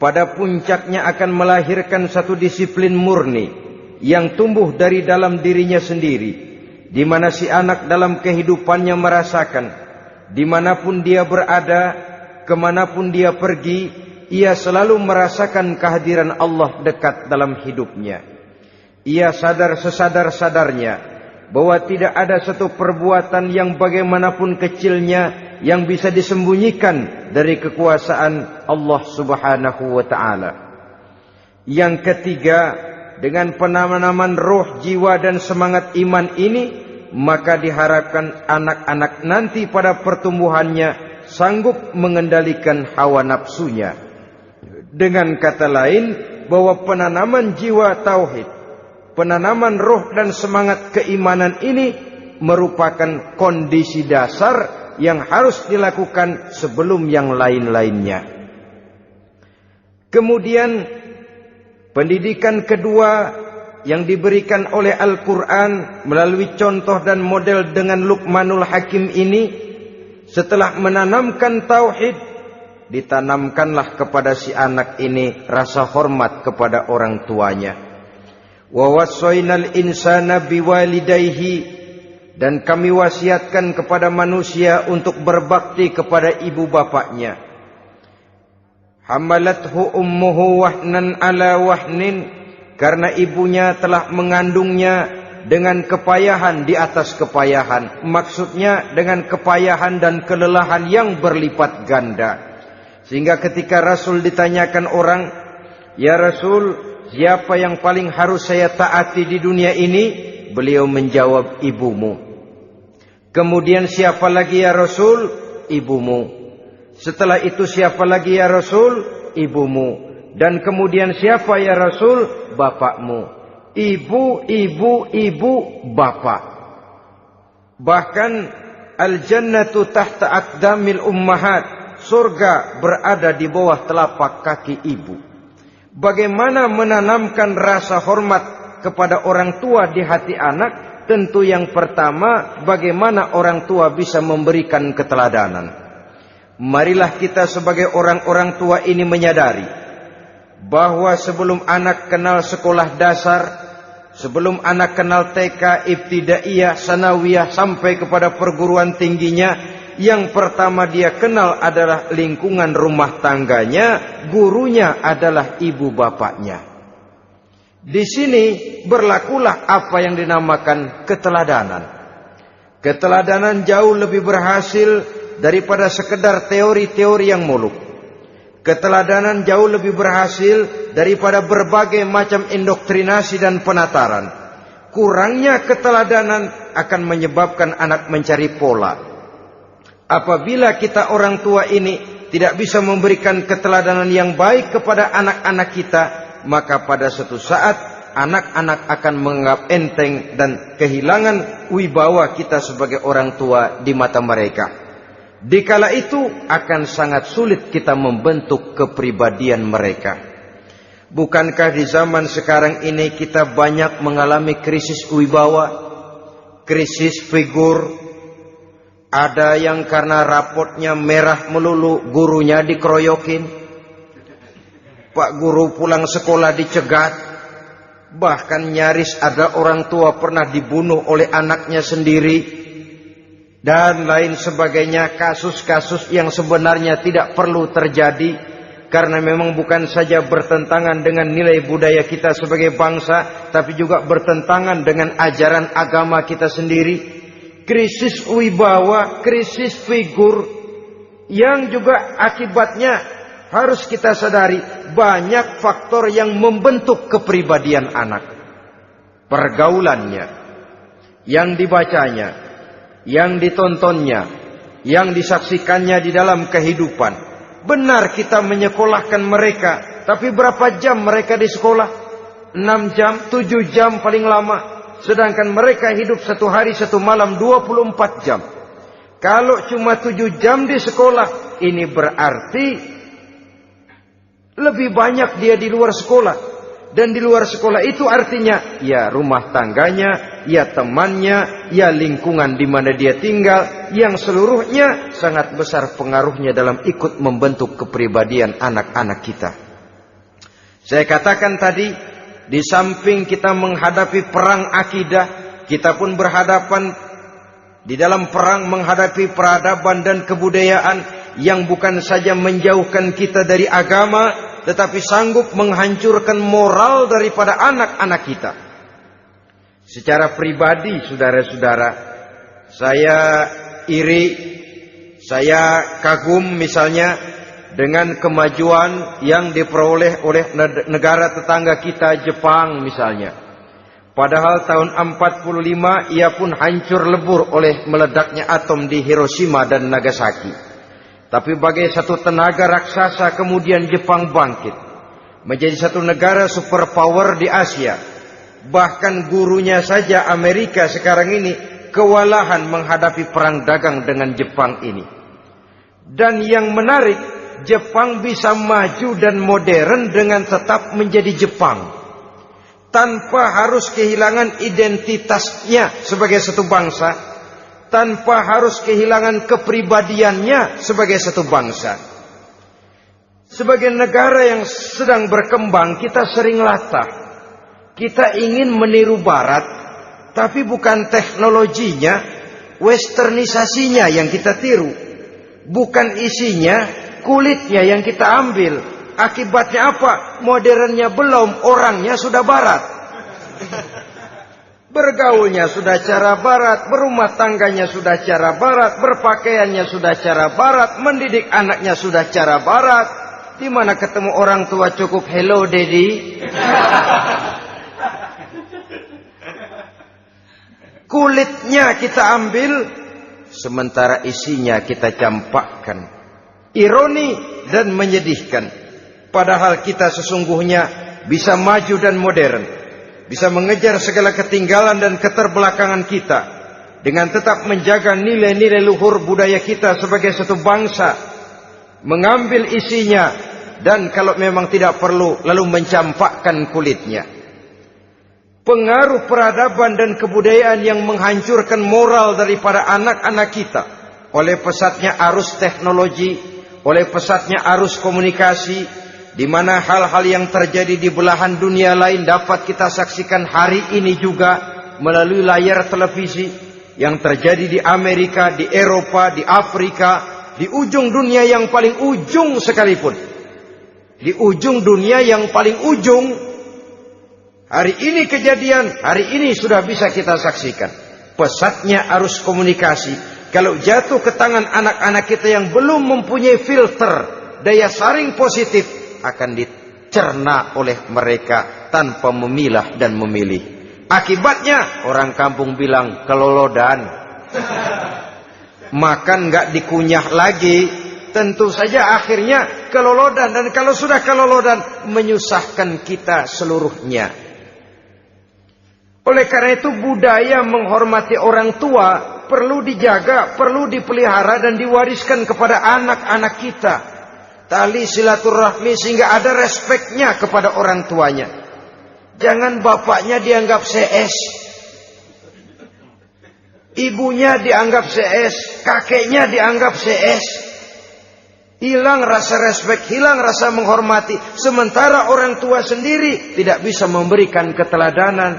pada puncaknya akan melahirkan satu disiplin murni yang tumbuh dari dalam dirinya sendiri, di mana si anak dalam kehidupannya merasakan dimanapun dia berada, kemanapun dia pergi, ia selalu merasakan kehadiran Allah dekat dalam hidupnya. Ia sadar sesadar-sadarnya bahwa tidak ada satu perbuatan yang bagaimanapun kecilnya yang bisa disembunyikan dari kekuasaan Allah Subhanahu wa taala. Yang ketiga, dengan penanaman roh, jiwa dan semangat iman ini, maka diharapkan anak-anak nanti pada pertumbuhannya sanggup mengendalikan hawa nafsunya. Dengan kata lain, bahwa penanaman jiwa tauhid, penanaman roh dan semangat keimanan ini merupakan kondisi dasar yang harus dilakukan sebelum yang lain-lainnya. Kemudian pendidikan kedua yang diberikan oleh Al-Quran melalui contoh dan model dengan Luqmanul Hakim ini, setelah menanamkan tauhid, ditanamkanlah kepada si anak ini rasa hormat kepada orang tuanya. Wa wassaynal insana biwalidayhi, dan kami wasiatkan kepada manusia untuk berbakti kepada ibu bapaknya. Hamalathu ummuhu wahnan ala wahnin, karena ibunya telah mengandungnya dengan kepayahan di atas kepayahan. Maksudnya dengan kepayahan dan kelelahan yang berlipat ganda. Sehingga ketika Rasul ditanyakan orang, ya Rasul, siapa yang paling harus saya taati di dunia ini? Beliau menjawab, ibumu. Kemudian siapa lagi ya Rasul? Ibumu. Setelah itu siapa lagi ya Rasul? Ibumu. Dan kemudian siapa ya Rasul? Bapakmu. Ibu, ibu, ibu, bapak. Bahkan al-jannatu tahta aqdamil ummahat, surga berada di bawah telapak kaki ibu. Bagaimana menanamkan rasa hormat kepada orang tua di hati anak? Tentu yang pertama, bagaimana orang tua bisa memberikan keteladanan. Marilah kita sebagai orang-orang tua ini menyadari bahwa sebelum anak kenal sekolah dasar, sebelum anak kenal TK, ibtidaiyah, sanawiyah sampai kepada perguruan tingginya, yang pertama dia kenal adalah lingkungan rumah tangganya, gurunya adalah ibu bapaknya. Di sini berlakulah apa yang dinamakan keteladanan. Keteladanan jauh lebih berhasil daripada sekedar teori-teori yang muluk. Keteladanan jauh lebih berhasil daripada berbagai macam indoktrinasi dan penataran. Kurangnya keteladanan akan menyebabkan anak mencari pola. Apabila kita orang tua ini tidak bisa memberikan keteladanan yang baik kepada anak-anak kita, maka pada suatu saat anak-anak akan menganggap enteng dan kehilangan wibawa kita sebagai orang tua di mata mereka. Dikala itu akan sangat sulit kita membentuk kepribadian mereka. Bukankah di zaman sekarang ini kita banyak mengalami krisis wibawa, krisis figur? Ada yang karena rapotnya merah melulu, gurunya dikeroyokin. Pak guru pulang sekolah dicegat. Bahkan nyaris ada orang tua pernah dibunuh oleh anaknya sendiri. Dan lain sebagainya, kasus-kasus yang sebenarnya tidak perlu terjadi. Karena memang bukan saja bertentangan dengan nilai budaya kita sebagai bangsa, tapi juga bertentangan dengan ajaran agama kita sendiri. Krisis wibawa, krisis figur, yang juga akibatnya harus kita sadari banyak faktor yang membentuk kepribadian anak. Pergaulannya, yang dibacanya, yang ditontonnya, yang disaksikannya di dalam kehidupan. Benar kita menyekolahkan mereka, tapi berapa jam mereka di sekolah? 6 jam, 7 jam paling lama. Sedangkan mereka hidup 1 hari 1 malam 24 jam. Kalau cuma 7 jam di sekolah, ini berarti lebih banyak dia di luar sekolah. Dan di luar sekolah itu artinya ya rumah tangganya, ya temannya, ya lingkungan di mana dia tinggal, yang seluruhnya sangat besar pengaruhnya dalam ikut membentuk kepribadian anak-anak kita. Saya katakan tadi, di samping kita menghadapi perang akidah, kita pun berhadapan di dalam perang menghadapi peradaban dan kebudayaan yang bukan saja menjauhkan kita dari agama, tetapi sanggup menghancurkan moral daripada anak-anak kita. Secara pribadi, saudara-saudara, saya iri, saya kagum misalnya dengan kemajuan yang diperoleh oleh negara tetangga kita, Jepang misalnya. Padahal tahun 45 ia pun hancur lebur oleh meledaknya atom di Hiroshima dan Nagasaki. Tapi bagai satu tenaga raksasa kemudian Jepang bangkit menjadi satu negara superpower di Asia. Bahkan gurunya saja Amerika sekarang ini kewalahan menghadapi perang dagang dengan Jepang ini. Dan yang menarik, Jepang bisa maju dan modern dengan tetap menjadi Jepang, tanpa harus kehilangan identitasnya sebagai satu bangsa, tanpa harus kehilangan kepribadiannya sebagai satu bangsa. Sebagai negara yang sedang berkembang, kita sering latah. Kita ingin meniru Barat, tapi bukan teknologinya, westernisasinya yang kita tiru. Bukan isinya, kulitnya yang kita ambil. Akibatnya apa? Modernnya belum, orangnya sudah Barat. Bergaulnya sudah cara Barat, berumah tangganya sudah cara Barat, berpakaiannya sudah cara Barat, mendidik anaknya sudah cara Barat. Di mana ketemu orang tua cukup hello daddy. Kulitnya kita ambil, sementara isinya kita campakkan. Ironi dan menyedihkan. Padahal kita sesungguhnya bisa maju dan modern, bisa mengejar segala ketinggalan dan keterbelakangan kita, dengan tetap menjaga nilai-nilai luhur budaya kita sebagai satu bangsa, mengambil isinya, dan kalau memang tidak perlu, lalu mencampakkan kulitnya. Pengaruh peradaban dan kebudayaan yang menghancurkan moral daripada anak-anak kita oleh pesatnya arus teknologi, oleh pesatnya arus komunikasi, di mana hal-hal yang terjadi di belahan dunia lain dapat kita saksikan hari ini juga melalui layar televisi, yang terjadi di Amerika, di Eropa, di Afrika, di ujung dunia yang paling ujung sekalipun. Di ujung dunia yang paling ujung, hari ini kejadian, hari ini sudah bisa kita saksikan. Pesatnya arus komunikasi, kalau jatuh ke tangan anak-anak kita yang belum mempunyai filter, daya saring positif, akan dicerna oleh mereka tanpa memilah dan memilih. Akibatnya orang kampung bilang kelolodan. Makan nggak dikunyah lagi, tentu saja akhirnya kelolodan. Dan kalau sudah kelolodan, menyusahkan kita seluruhnya. Oleh karena itu budaya menghormati orang tua perlu dijaga, perlu dipelihara dan diwariskan kepada anak-anak kita. Tali silaturahmi sehingga ada respeknya kepada orang tuanya. Jangan bapaknya dianggap CS, ibunya dianggap CS, kakeknya dianggap CS. Hilang rasa respek, hilang rasa menghormati. Sementara orang tua sendiri tidak bisa memberikan keteladanan,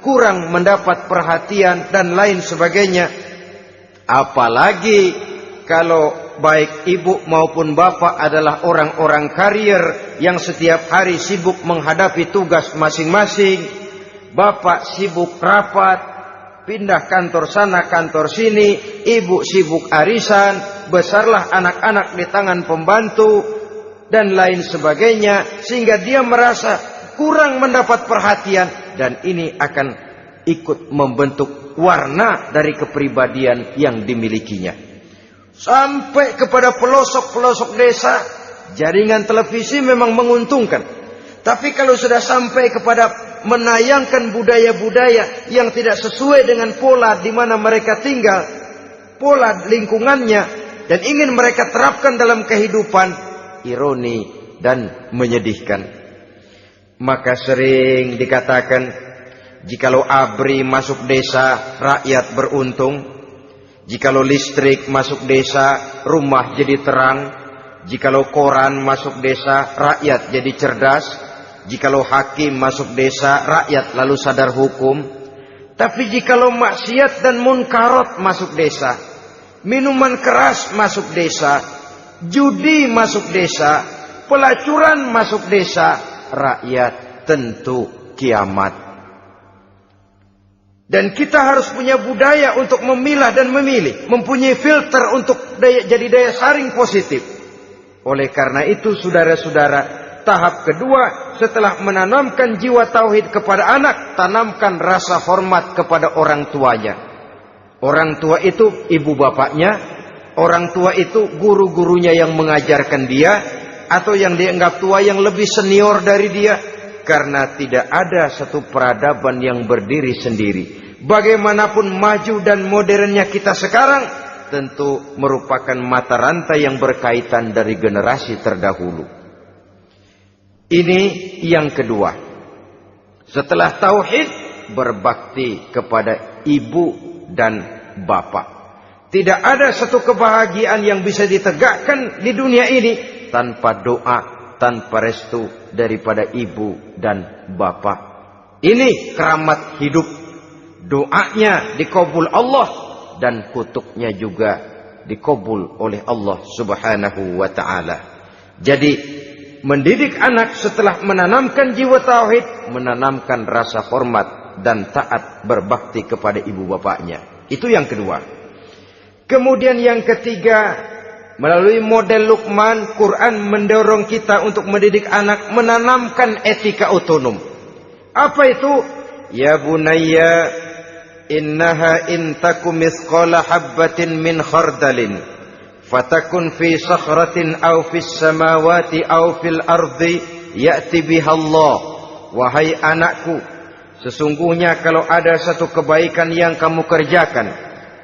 kurang mendapat perhatian dan lain sebagainya. Apalagi kalau baik ibu maupun bapak adalah orang-orang karier yang setiap hari sibuk menghadapi tugas masing-masing. Bapak sibuk rapat, pindah kantor sana kantor sini, ibu sibuk arisan, besarlah anak-anak di tangan pembantu dan lain sebagainya, sehingga dia merasa kurang mendapat perhatian, dan ini akan ikut membentuk warna dari kepribadian yang dimilikinya. Sampai kepada pelosok-pelosok desa, jaringan televisi memang menguntungkan. Tapi kalau sudah sampai kepada menayangkan budaya-budaya yang tidak sesuai dengan pola di mana mereka tinggal, pola lingkungannya, dan ingin mereka terapkan dalam kehidupan, ironi dan menyedihkan. Maka sering dikatakan, jikalau ABRI masuk desa, rakyat beruntung. Jikalau listrik masuk desa, rumah jadi terang. Jikalau koran masuk desa, rakyat jadi cerdas. Jikalau hakim masuk desa, rakyat lalu sadar hukum. Tapi jikalau maksiat dan munkarat masuk desa, minuman keras masuk desa, judi masuk desa, pelacuran masuk desa, rakyat tentu kiamat. Dan kita harus punya budaya untuk memilah dan memilih, mempunyai filter untuk jadi daya saring positif. Oleh karena itu saudara-saudara, tahap kedua setelah menanamkan jiwa tauhid kepada anak, tanamkan rasa hormat kepada orang tuanya. Orang tua itu ibu bapaknya, orang tua itu guru-gurunya yang mengajarkan dia, atau yang dianggap tua yang lebih senior dari dia. Karena tidak ada satu peradaban yang berdiri sendiri. Bagaimanapun maju dan modernnya kita sekarang, tentu merupakan mata rantai yang berkaitan dari generasi terdahulu. Ini yang kedua. Setelah tauhid, berbakti kepada ibu dan bapak. Tidak ada satu kebahagiaan yang bisa ditegakkan di dunia ini tanpa doa, tanpa restu daripada ibu dan bapak. Ini keramat hidup. Doanya dikabul Allah dan kutuknya juga dikabul oleh Allah Subhanahu wa ta'ala. Jadi mendidik anak setelah menanamkan jiwa tauhid, menanamkan rasa hormat dan taat berbakti kepada ibu bapaknya. Itu yang kedua. Kemudian yang ketiga, melalui model Luqman, Quran mendorong kita untuk mendidik anak menanamkan etika otonom. Apa itu? Ya bunayya, innaha in takum mithqala habbatin min khardalin fatakun fi sakhratin aw fis samawati aw fil ardi ya'ti biha Allah. Wahai anakku, sesungguhnya kalau ada satu kebaikan yang kamu kerjakan,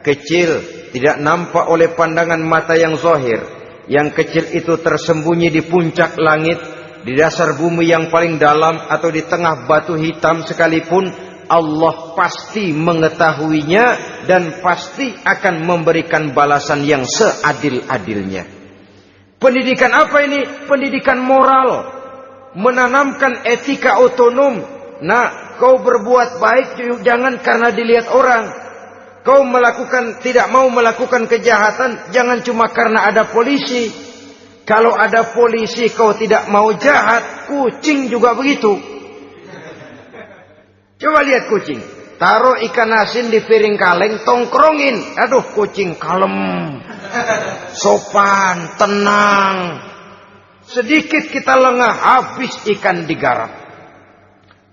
kecil, tidak nampak oleh pandangan mata yang zahir, yang kecil itu tersembunyi di puncak langit, di dasar bumi yang paling dalam, atau di tengah batu hitam sekalipun, Allah pasti mengetahuinya dan pasti akan memberikan balasan yang seadil-adilnya. Pendidikan apa ini? Pendidikan moral, menanamkan etika otonom. Nah, kau berbuat baik jangan karena dilihat orang. Kau tidak mau melakukan kejahatan jangan cuma karena ada polisi. Kalau ada polisi kau tidak mau jahat, kucing juga begitu. Coba lihat kucing, taruh ikan asin di piring kaleng, tongkrongin. Aduh, kucing kalem, sopan, tenang. Sedikit kita lengah, habis ikan digarap.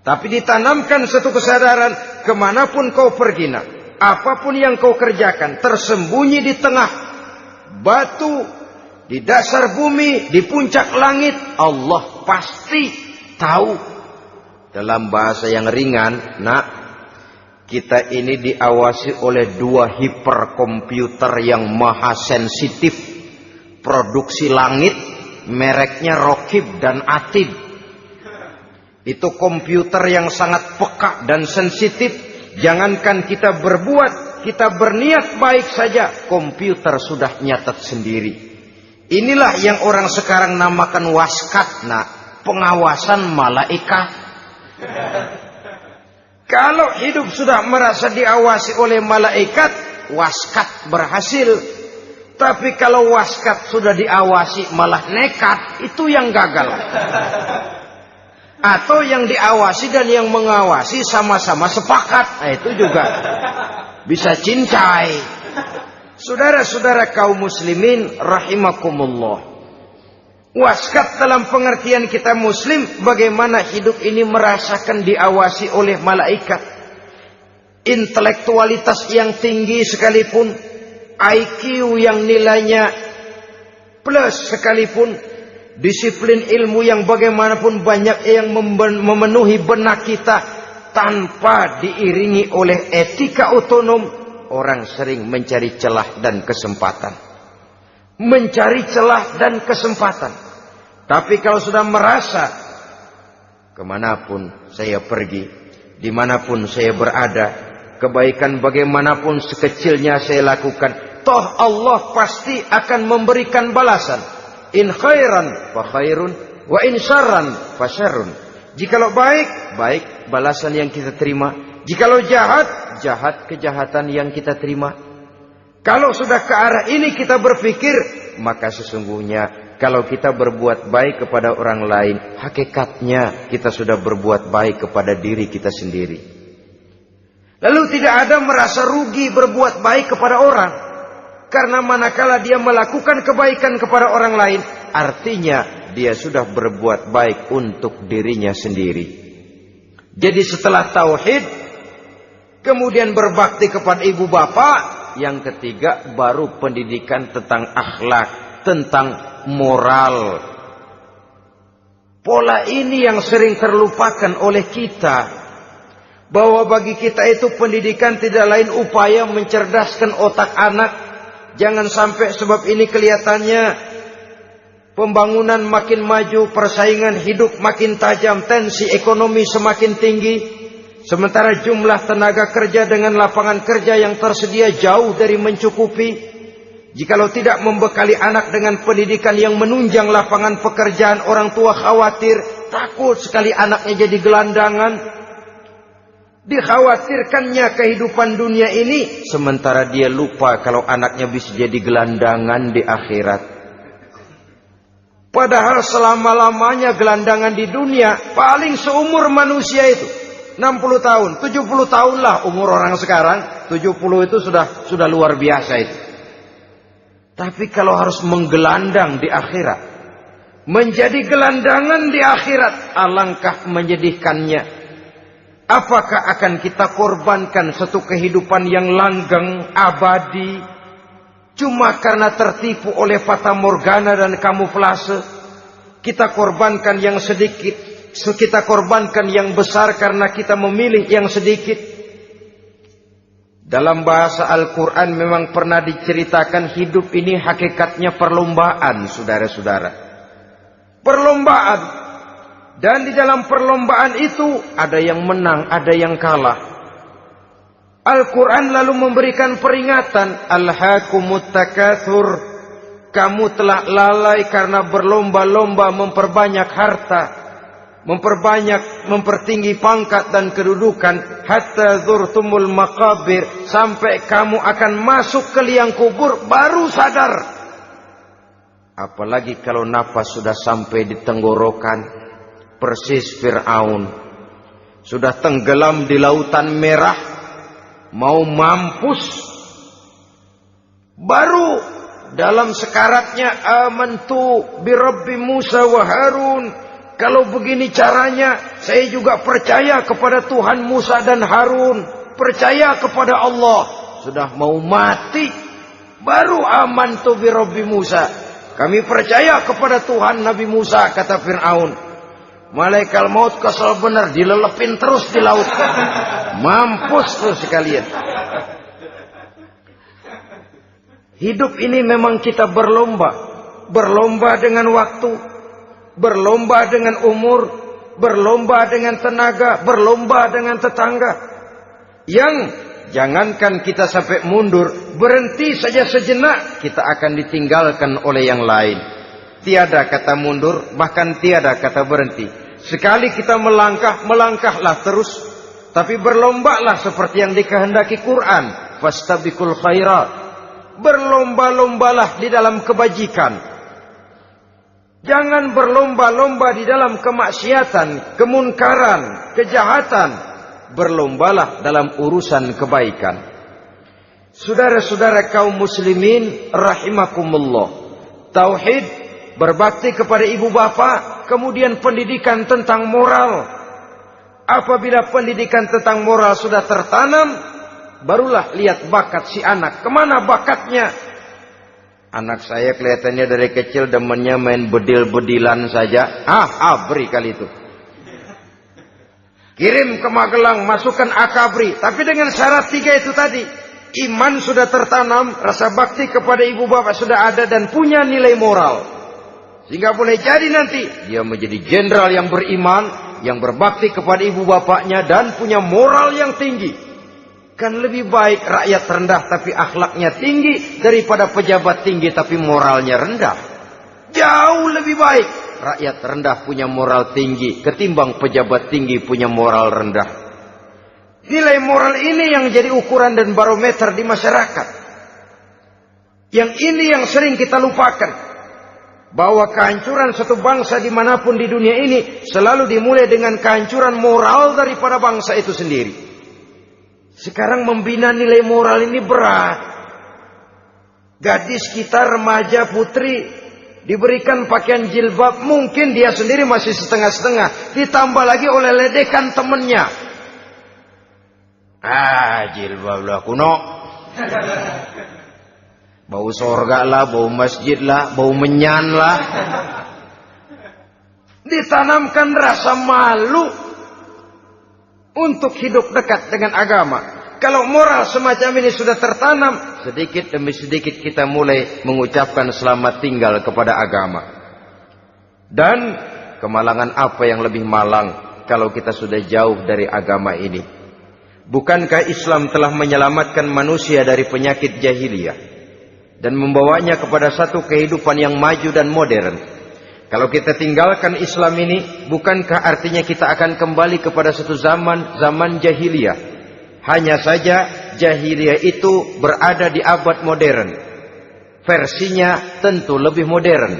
Tapi ditanamkan satu kesadaran, kemanapun kau pergi, apapun yang kau kerjakan, tersembunyi di tengah batu, di dasar bumi, di puncak langit, Allah pasti tahu. Dalam bahasa yang ringan, Kita ini diawasi oleh 2 hiperkomputer yang maha sensitif. Produksi langit, mereknya Rokib dan Atid. Itu komputer yang sangat peka dan sensitif. Jangankan kita berbuat, kita berniat baik saja, komputer sudah nyatat sendiri. Inilah yang orang sekarang namakan waskat, pengawasan malaikat. Kalau hidup sudah merasa diawasi oleh malaikat, waskat berhasil. Tapi kalau waskat sudah diawasi malah nekat, itu yang gagal. Atau yang diawasi dan yang mengawasi sama-sama sepakat, itu juga bisa cincai. Saudara-saudara kaum muslimin rahimakumullah. Waskat dalam pengertian kita muslim, bagaimana hidup ini merasakan diawasi oleh malaikat. Intelektualitas yang tinggi sekalipun, IQ yang nilainya plus sekalipun, disiplin ilmu yang bagaimanapun banyak yang memenuhi benak kita, tanpa diiringi oleh etika otonom, orang sering mencari celah dan kesempatan. Mencari celah dan kesempatan. Tapi kalau sudah merasa, kemanapun saya pergi, dimanapun saya berada, kebaikan bagaimanapun sekecilnya saya lakukan, toh Allah pasti akan memberikan balasan. In khairan fa khairun, wa in syarran fa syarrun. Jikalau baik, baik balasan yang kita terima. Jikalau jahat, jahat kejahatan yang kita terima. Kalau sudah ke arah ini kita berpikir, maka sesungguhnya kalau kita berbuat baik kepada orang lain, hakikatnya kita sudah berbuat baik kepada diri kita sendiri. Lalu tidak ada merasa rugi berbuat baik kepada orang. Karena manakala dia melakukan kebaikan kepada orang lain, artinya dia sudah berbuat baik untuk dirinya sendiri. Jadi setelah tauhid, kemudian berbakti kepada ibu bapak, yang ketiga baru pendidikan tentang akhlak, tentang moral. Pola ini yang sering terlupakan oleh kita, bahwa bagi kita itu pendidikan tidak lain upaya mencerdaskan otak anak. Jangan sampai sebab ini kelihatannya pembangunan makin maju, persaingan hidup makin tajam, tensi ekonomi semakin tinggi, sementara jumlah tenaga kerja dengan lapangan kerja yang tersedia jauh dari mencukupi. Jikalau tidak membekali anak dengan pendidikan yang menunjang lapangan pekerjaan, orang tua khawatir, takut sekali anaknya jadi gelandangan. Dikhawatirkannya kehidupan dunia ini, sementara dia lupa kalau anaknya bisa jadi gelandangan di akhirat. Padahal selama-lamanya gelandangan di dunia, paling seumur manusia itu 60 tahun, 70 tahun lah umur orang sekarang. 70 itu sudah luar biasa itu. Tapi kalau harus menggelandang di akhirat, menjadi gelandangan di akhirat, alangkah menyedihkannya. Apakah akan kita korbankan satu kehidupan yang langgeng, abadi, cuma karena tertipu oleh fata morgana dan kamuflase? Kita korbankan yang sedikit, kita korbankan yang besar karena kita memilih yang sedikit. Dalam bahasa Al-Quran memang pernah diceritakan hidup ini hakikatnya perlombaan, saudara-saudara. Perlombaan. Dan di dalam perlombaan itu ada yang menang, ada yang kalah. Al-Quran lalu memberikan peringatan, Alhaakumut takatsur, kamu telah lalai karena berlomba-lomba memperbanyak harta, mempertinggi pangkat dan kedudukan, hatta zurtumul maqabir, sampai kamu akan masuk ke liang kubur baru sadar. Apalagi kalau nafas sudah sampai di tenggorokan. Persis Fir'aun sudah tenggelam di lautan merah, mau mampus, baru dalam sekaratnya amantu bi Rabbi Musa wa Harun. Kalau begini caranya, saya juga percaya kepada Tuhan Musa dan Harun, percaya kepada Allah. Sudah mau mati, baru amantu bi Rabbi Musa, kami percaya kepada Tuhan Nabi Musa, kata Fir'aun. Malaikat maut kesel bener, dilelepin terus di laut. Mampus tuh sekalian. Hidup ini memang kita berlomba. Berlomba dengan waktu, berlomba dengan umur, berlomba dengan tenaga, berlomba dengan tetangga. Yang jangankan kita sampai mundur, berhenti saja sejenak, kita akan ditinggalkan oleh yang lain. Tiada kata mundur, bahkan tiada kata berhenti. Sekali kita melangkah, melangkahlah terus. Tapi berlombalah seperti yang dikehendaki Quran. Fastabiqul khairat. Berlomba-lombalah di dalam kebajikan. Jangan berlomba-lomba di dalam kemaksiatan, kemunkaran, kejahatan. Berlombalah dalam urusan kebaikan. Saudara-saudara kaum muslimin rahimakumullah. Tauhid, berbakti kepada ibu bapa, kemudian pendidikan tentang moral. Apabila pendidikan tentang moral sudah tertanam, barulah lihat bakat si anak. Kemana bakatnya? Anak saya kelihatannya dari kecil demennya main bedil-bedilan saja. Abri kali itu. Kirim ke Magelang, masukkan akabri. Tapi dengan syarat 3 itu tadi. Iman sudah tertanam, rasa bakti kepada ibu bapak sudah ada, dan punya nilai moral. Sehingga boleh jadi nanti dia menjadi jenderal yang beriman, yang berbakti kepada ibu bapaknya, dan punya moral yang tinggi. Kan lebih baik rakyat rendah tapi akhlaknya tinggi, daripada pejabat tinggi tapi moralnya rendah. Jauh lebih baik rakyat rendah punya moral tinggi ketimbang pejabat tinggi punya moral rendah. Nilai moral ini yang jadi ukuran dan barometer di masyarakat. Yang ini yang sering kita lupakan. Bahwa kehancuran satu bangsa dimanapun di dunia ini selalu dimulai dengan kehancuran moral daripada bangsa itu sendiri. Sekarang membina nilai moral ini berat. Gadis kita, remaja, putri, diberikan pakaian jilbab, mungkin dia sendiri masih setengah-setengah. Ditambah lagi oleh ledekan temennya. Jilbab lah kuno. Bau sorga lah, bau masjid lah, bau menyan lah. Ditanamkan rasa malu untuk hidup dekat dengan agama. Kalau moral semacam ini sudah tertanam, sedikit demi sedikit kita mulai mengucapkan selamat tinggal kepada agama. Dan kemalangan apa yang lebih malang kalau kita sudah jauh dari agama ini? Bukankah Islam telah menyelamatkan manusia dari penyakit jahiliyah dan membawanya kepada satu kehidupan yang maju dan modern? Kalau kita tinggalkan Islam ini, bukankah artinya kita akan kembali kepada satu zaman jahiliyah? Hanya saja jahiliyah itu berada di abad modern. Versinya tentu lebih modern.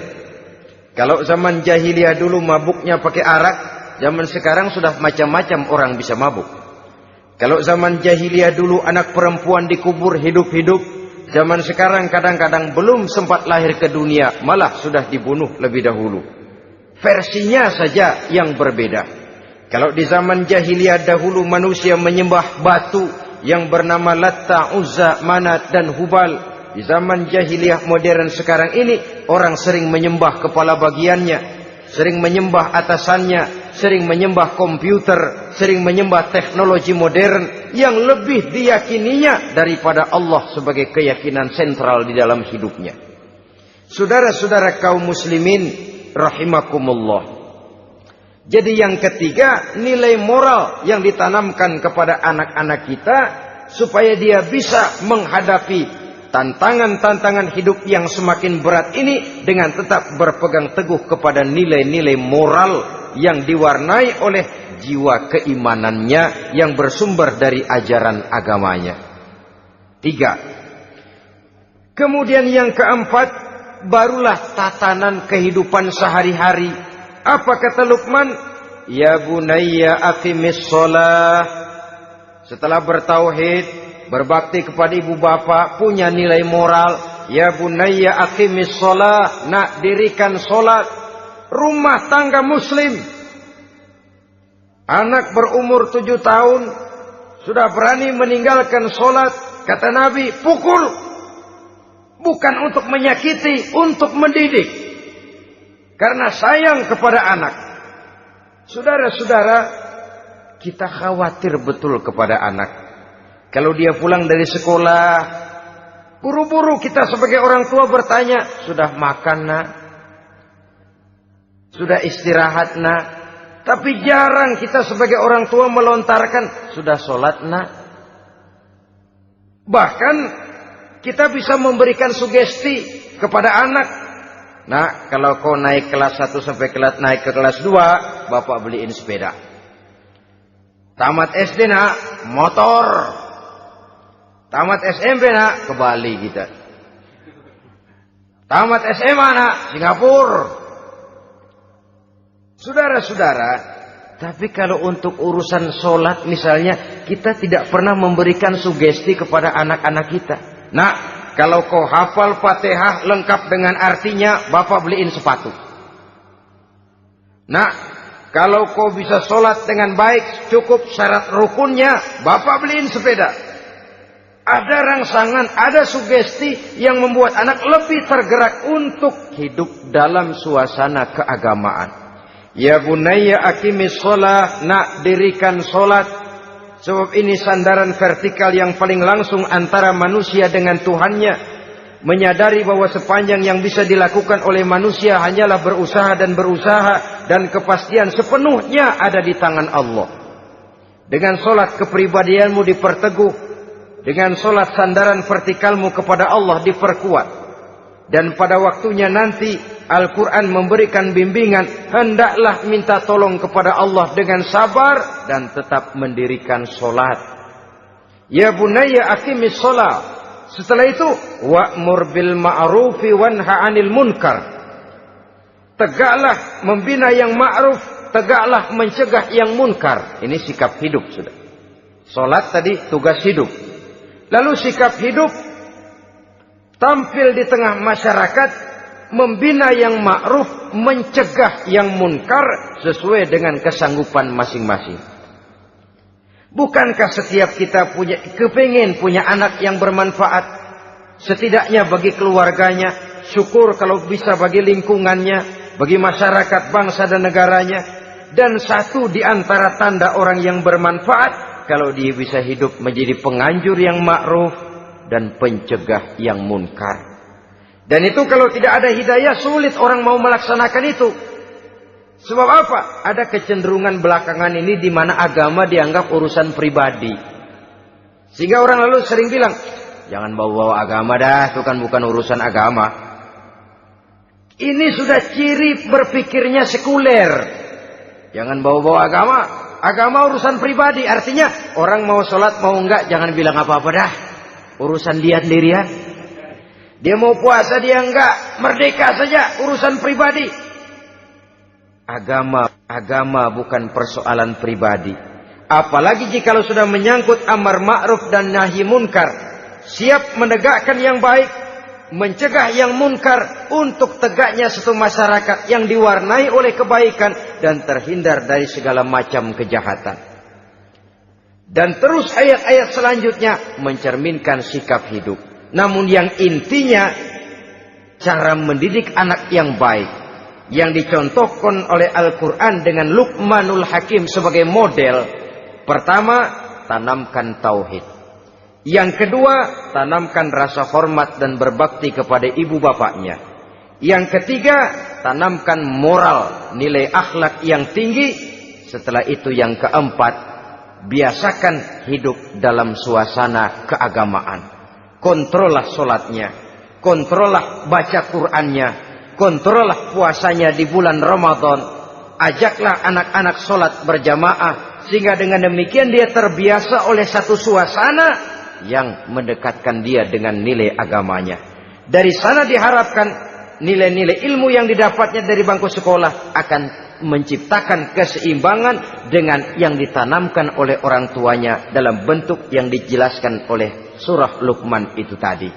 Kalau zaman jahiliyah dulu mabuknya pakai arak, zaman sekarang sudah macam-macam orang bisa mabuk. Kalau zaman jahiliyah dulu anak perempuan dikubur hidup-hidup, zaman sekarang kadang-kadang belum sempat lahir ke dunia, malah sudah dibunuh lebih dahulu. Versinya saja yang berbeda. Kalau di zaman jahiliyah dahulu manusia menyembah batu yang bernama Latta, Uzza, Manat dan Hubal. Di zaman jahiliyah modern sekarang ini orang sering menyembah kepala bagiannya, sering menyembah atasannya, sering menyembah komputer, sering menyembah teknologi modern yang lebih diyakininya daripada Allah sebagai keyakinan sentral di dalam hidupnya. Saudara-saudara kaum muslimin rahimakumullah. Jadi yang ketiga, nilai moral yang ditanamkan kepada anak-anak kita supaya dia bisa menghadapi tantangan-tantangan hidup yang semakin berat ini dengan tetap berpegang teguh kepada nilai-nilai moral yang diwarnai oleh jiwa keimanannya yang bersumber dari ajaran agamanya. 3. Kemudian yang keempat, barulah tatanan kehidupan sehari-hari. Apa kata Luqman? Ya bunayya aqimis shalah. Setelah bertauhid, berbakti kepada ibu bapa, punya nilai moral. Ya bunayya aqimis shalah. Nak, dirikan solat. Rumah tangga muslim. Anak berumur 7 tahun sudah berani meninggalkan solat. Kata Nabi, pukul. Bukan untuk menyakiti, untuk mendidik. Karena sayang kepada anak. Saudara-saudara, kita khawatir betul kepada anak. Kalau dia pulang dari sekolah, buru-buru kita sebagai orang tua bertanya, sudah makan nak? Sudah istirahat nak? Tapi jarang kita sebagai orang tua melontarkan, sudah sholat nak? Bahkan kita bisa memberikan sugesti kepada anak. Nah, kalau kau naik kelas 1 sampai naik ke kelas 2, bapak beliin sepeda. Tamat SD nak, motor. Tamat SMP nak, ke Bali kita. Tamat SMA nak, Singapura. Saudara-saudara, tapi kalau untuk urusan sholat misalnya, kita tidak pernah memberikan sugesti kepada anak-anak kita. Nah, kalau kau hafal Fatihah lengkap dengan artinya, bapak beliin sepatu. Nah, kalau kau bisa sholat dengan baik, cukup syarat rukunnya, bapak beliin sepeda. Ada rangsangan, ada sugesti yang membuat anak lebih tergerak untuk hidup dalam suasana keagamaan. Ya bunayya aqimis sholah, nak dirikan sholat. Sebab ini sandaran vertikal yang paling langsung antara manusia dengan Tuhannya. Menyadari bahwa sepanjang yang bisa dilakukan oleh manusia hanyalah berusaha dan berusaha. Dan kepastian sepenuhnya ada di tangan Allah. Dengan sholat kepribadianmu diperteguh. Dengan sholat sandaran vertikalmu kepada Allah diperkuat. Dan pada waktunya nanti Al-Quran memberikan bimbingan. Hendaklah minta tolong kepada Allah dengan sabar. Dan tetap mendirikan sholat. Ya bunayya aqimis sholat. Setelah itu, wa'mur bil ma'rufi wanha 'anil munkar. Tegaklah membina yang ma'ruf. Tegaklah mencegah yang munkar. Ini sikap hidup sudah. Sholat tadi tugas hidup. Lalu sikap hidup tampil di tengah masyarakat, membina yang ma'ruf, mencegah yang munkar sesuai dengan kesanggupan masing-masing. Bukankah setiap kita kepingin punya anak yang bermanfaat, setidaknya bagi keluarganya, syukur kalau bisa bagi lingkungannya, bagi masyarakat, bangsa dan negaranya. Dan satu di antara tanda orang yang bermanfaat, kalau dia bisa hidup menjadi penganjur yang ma'ruf dan pencegah yang munkar. Dan itu kalau tidak ada hidayah, sulit orang mau melaksanakan itu. Sebab apa? Ada kecenderungan belakangan ini di mana agama dianggap urusan pribadi. Sehingga orang lalu sering bilang, jangan bawa-bawa agama dah, itu kan bukan urusan agama. Ini sudah ciri berpikirnya sekuler. Jangan bawa-bawa agama. Agama urusan pribadi. Artinya orang mau sholat mau enggak, jangan bilang apa-apa dah. Urusan dia sendirian. Dia mau puasa dia enggak, merdeka saja, urusan pribadi. Agama bukan persoalan pribadi. Apalagi jika sudah menyangkut amar ma'ruf dan nahi munkar. Siap menegakkan yang baik, mencegah yang munkar untuk tegaknya satu masyarakat yang diwarnai oleh kebaikan dan terhindar dari segala macam kejahatan. Dan terus ayat-ayat selanjutnya mencerminkan sikap hidup. Namun yang intinya cara mendidik anak yang baik yang dicontohkan oleh Al-Quran dengan Luqmanul Hakim sebagai model. Pertama, tanamkan tauhid. Yang kedua, tanamkan rasa hormat dan berbakti kepada ibu bapaknya. Yang ketiga, tanamkan moral, nilai akhlak yang tinggi. Setelah itu yang keempat, biasakan hidup dalam suasana keagamaan. Kontrollah sholatnya, kontrollah baca Qur'annya, kontrollah puasanya di bulan Ramadan. Ajaklah anak-anak sholat berjamaah, sehingga dengan demikian dia terbiasa oleh satu suasana yang mendekatkan dia dengan nilai agamanya. Dari sana diharapkan nilai-nilai ilmu yang didapatnya dari bangku sekolah akan menciptakan keseimbangan dengan yang ditanamkan oleh orang tuanya dalam bentuk yang dijelaskan oleh surah Luqman itu tadi.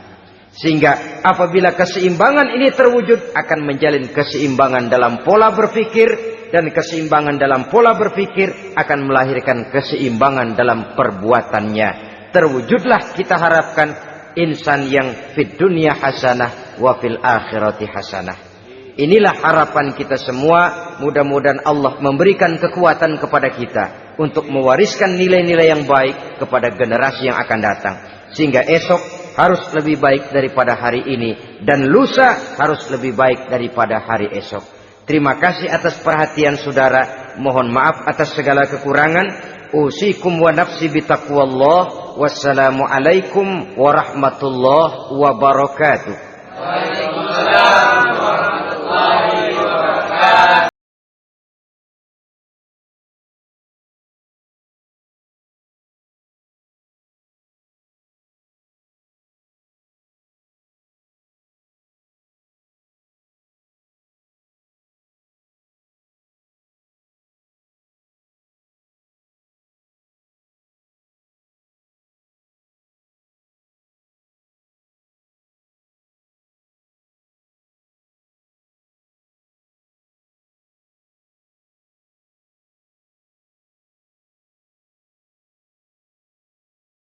Sehingga apabila keseimbangan ini terwujud, akan menjalin keseimbangan dalam pola berpikir, dan keseimbangan dalam pola berpikir akan melahirkan keseimbangan dalam perbuatannya. Terwujudlah kita harapkan insan yang fid dunya hasanah wa fil akhirati hasanah. Inilah harapan kita semua. Mudah-mudahan Allah memberikan kekuatan kepada kita untuk mewariskan nilai-nilai yang baik kepada generasi yang akan datang. Sehingga esok harus lebih baik daripada hari ini, dan lusa harus lebih baik daripada hari esok. Terima kasih atas perhatian saudara. Mohon maaf atas segala kekurangan. Usikum wa nafsi bitaqwallah. Wassalamualaikum warahmatullahi wabarakatuh.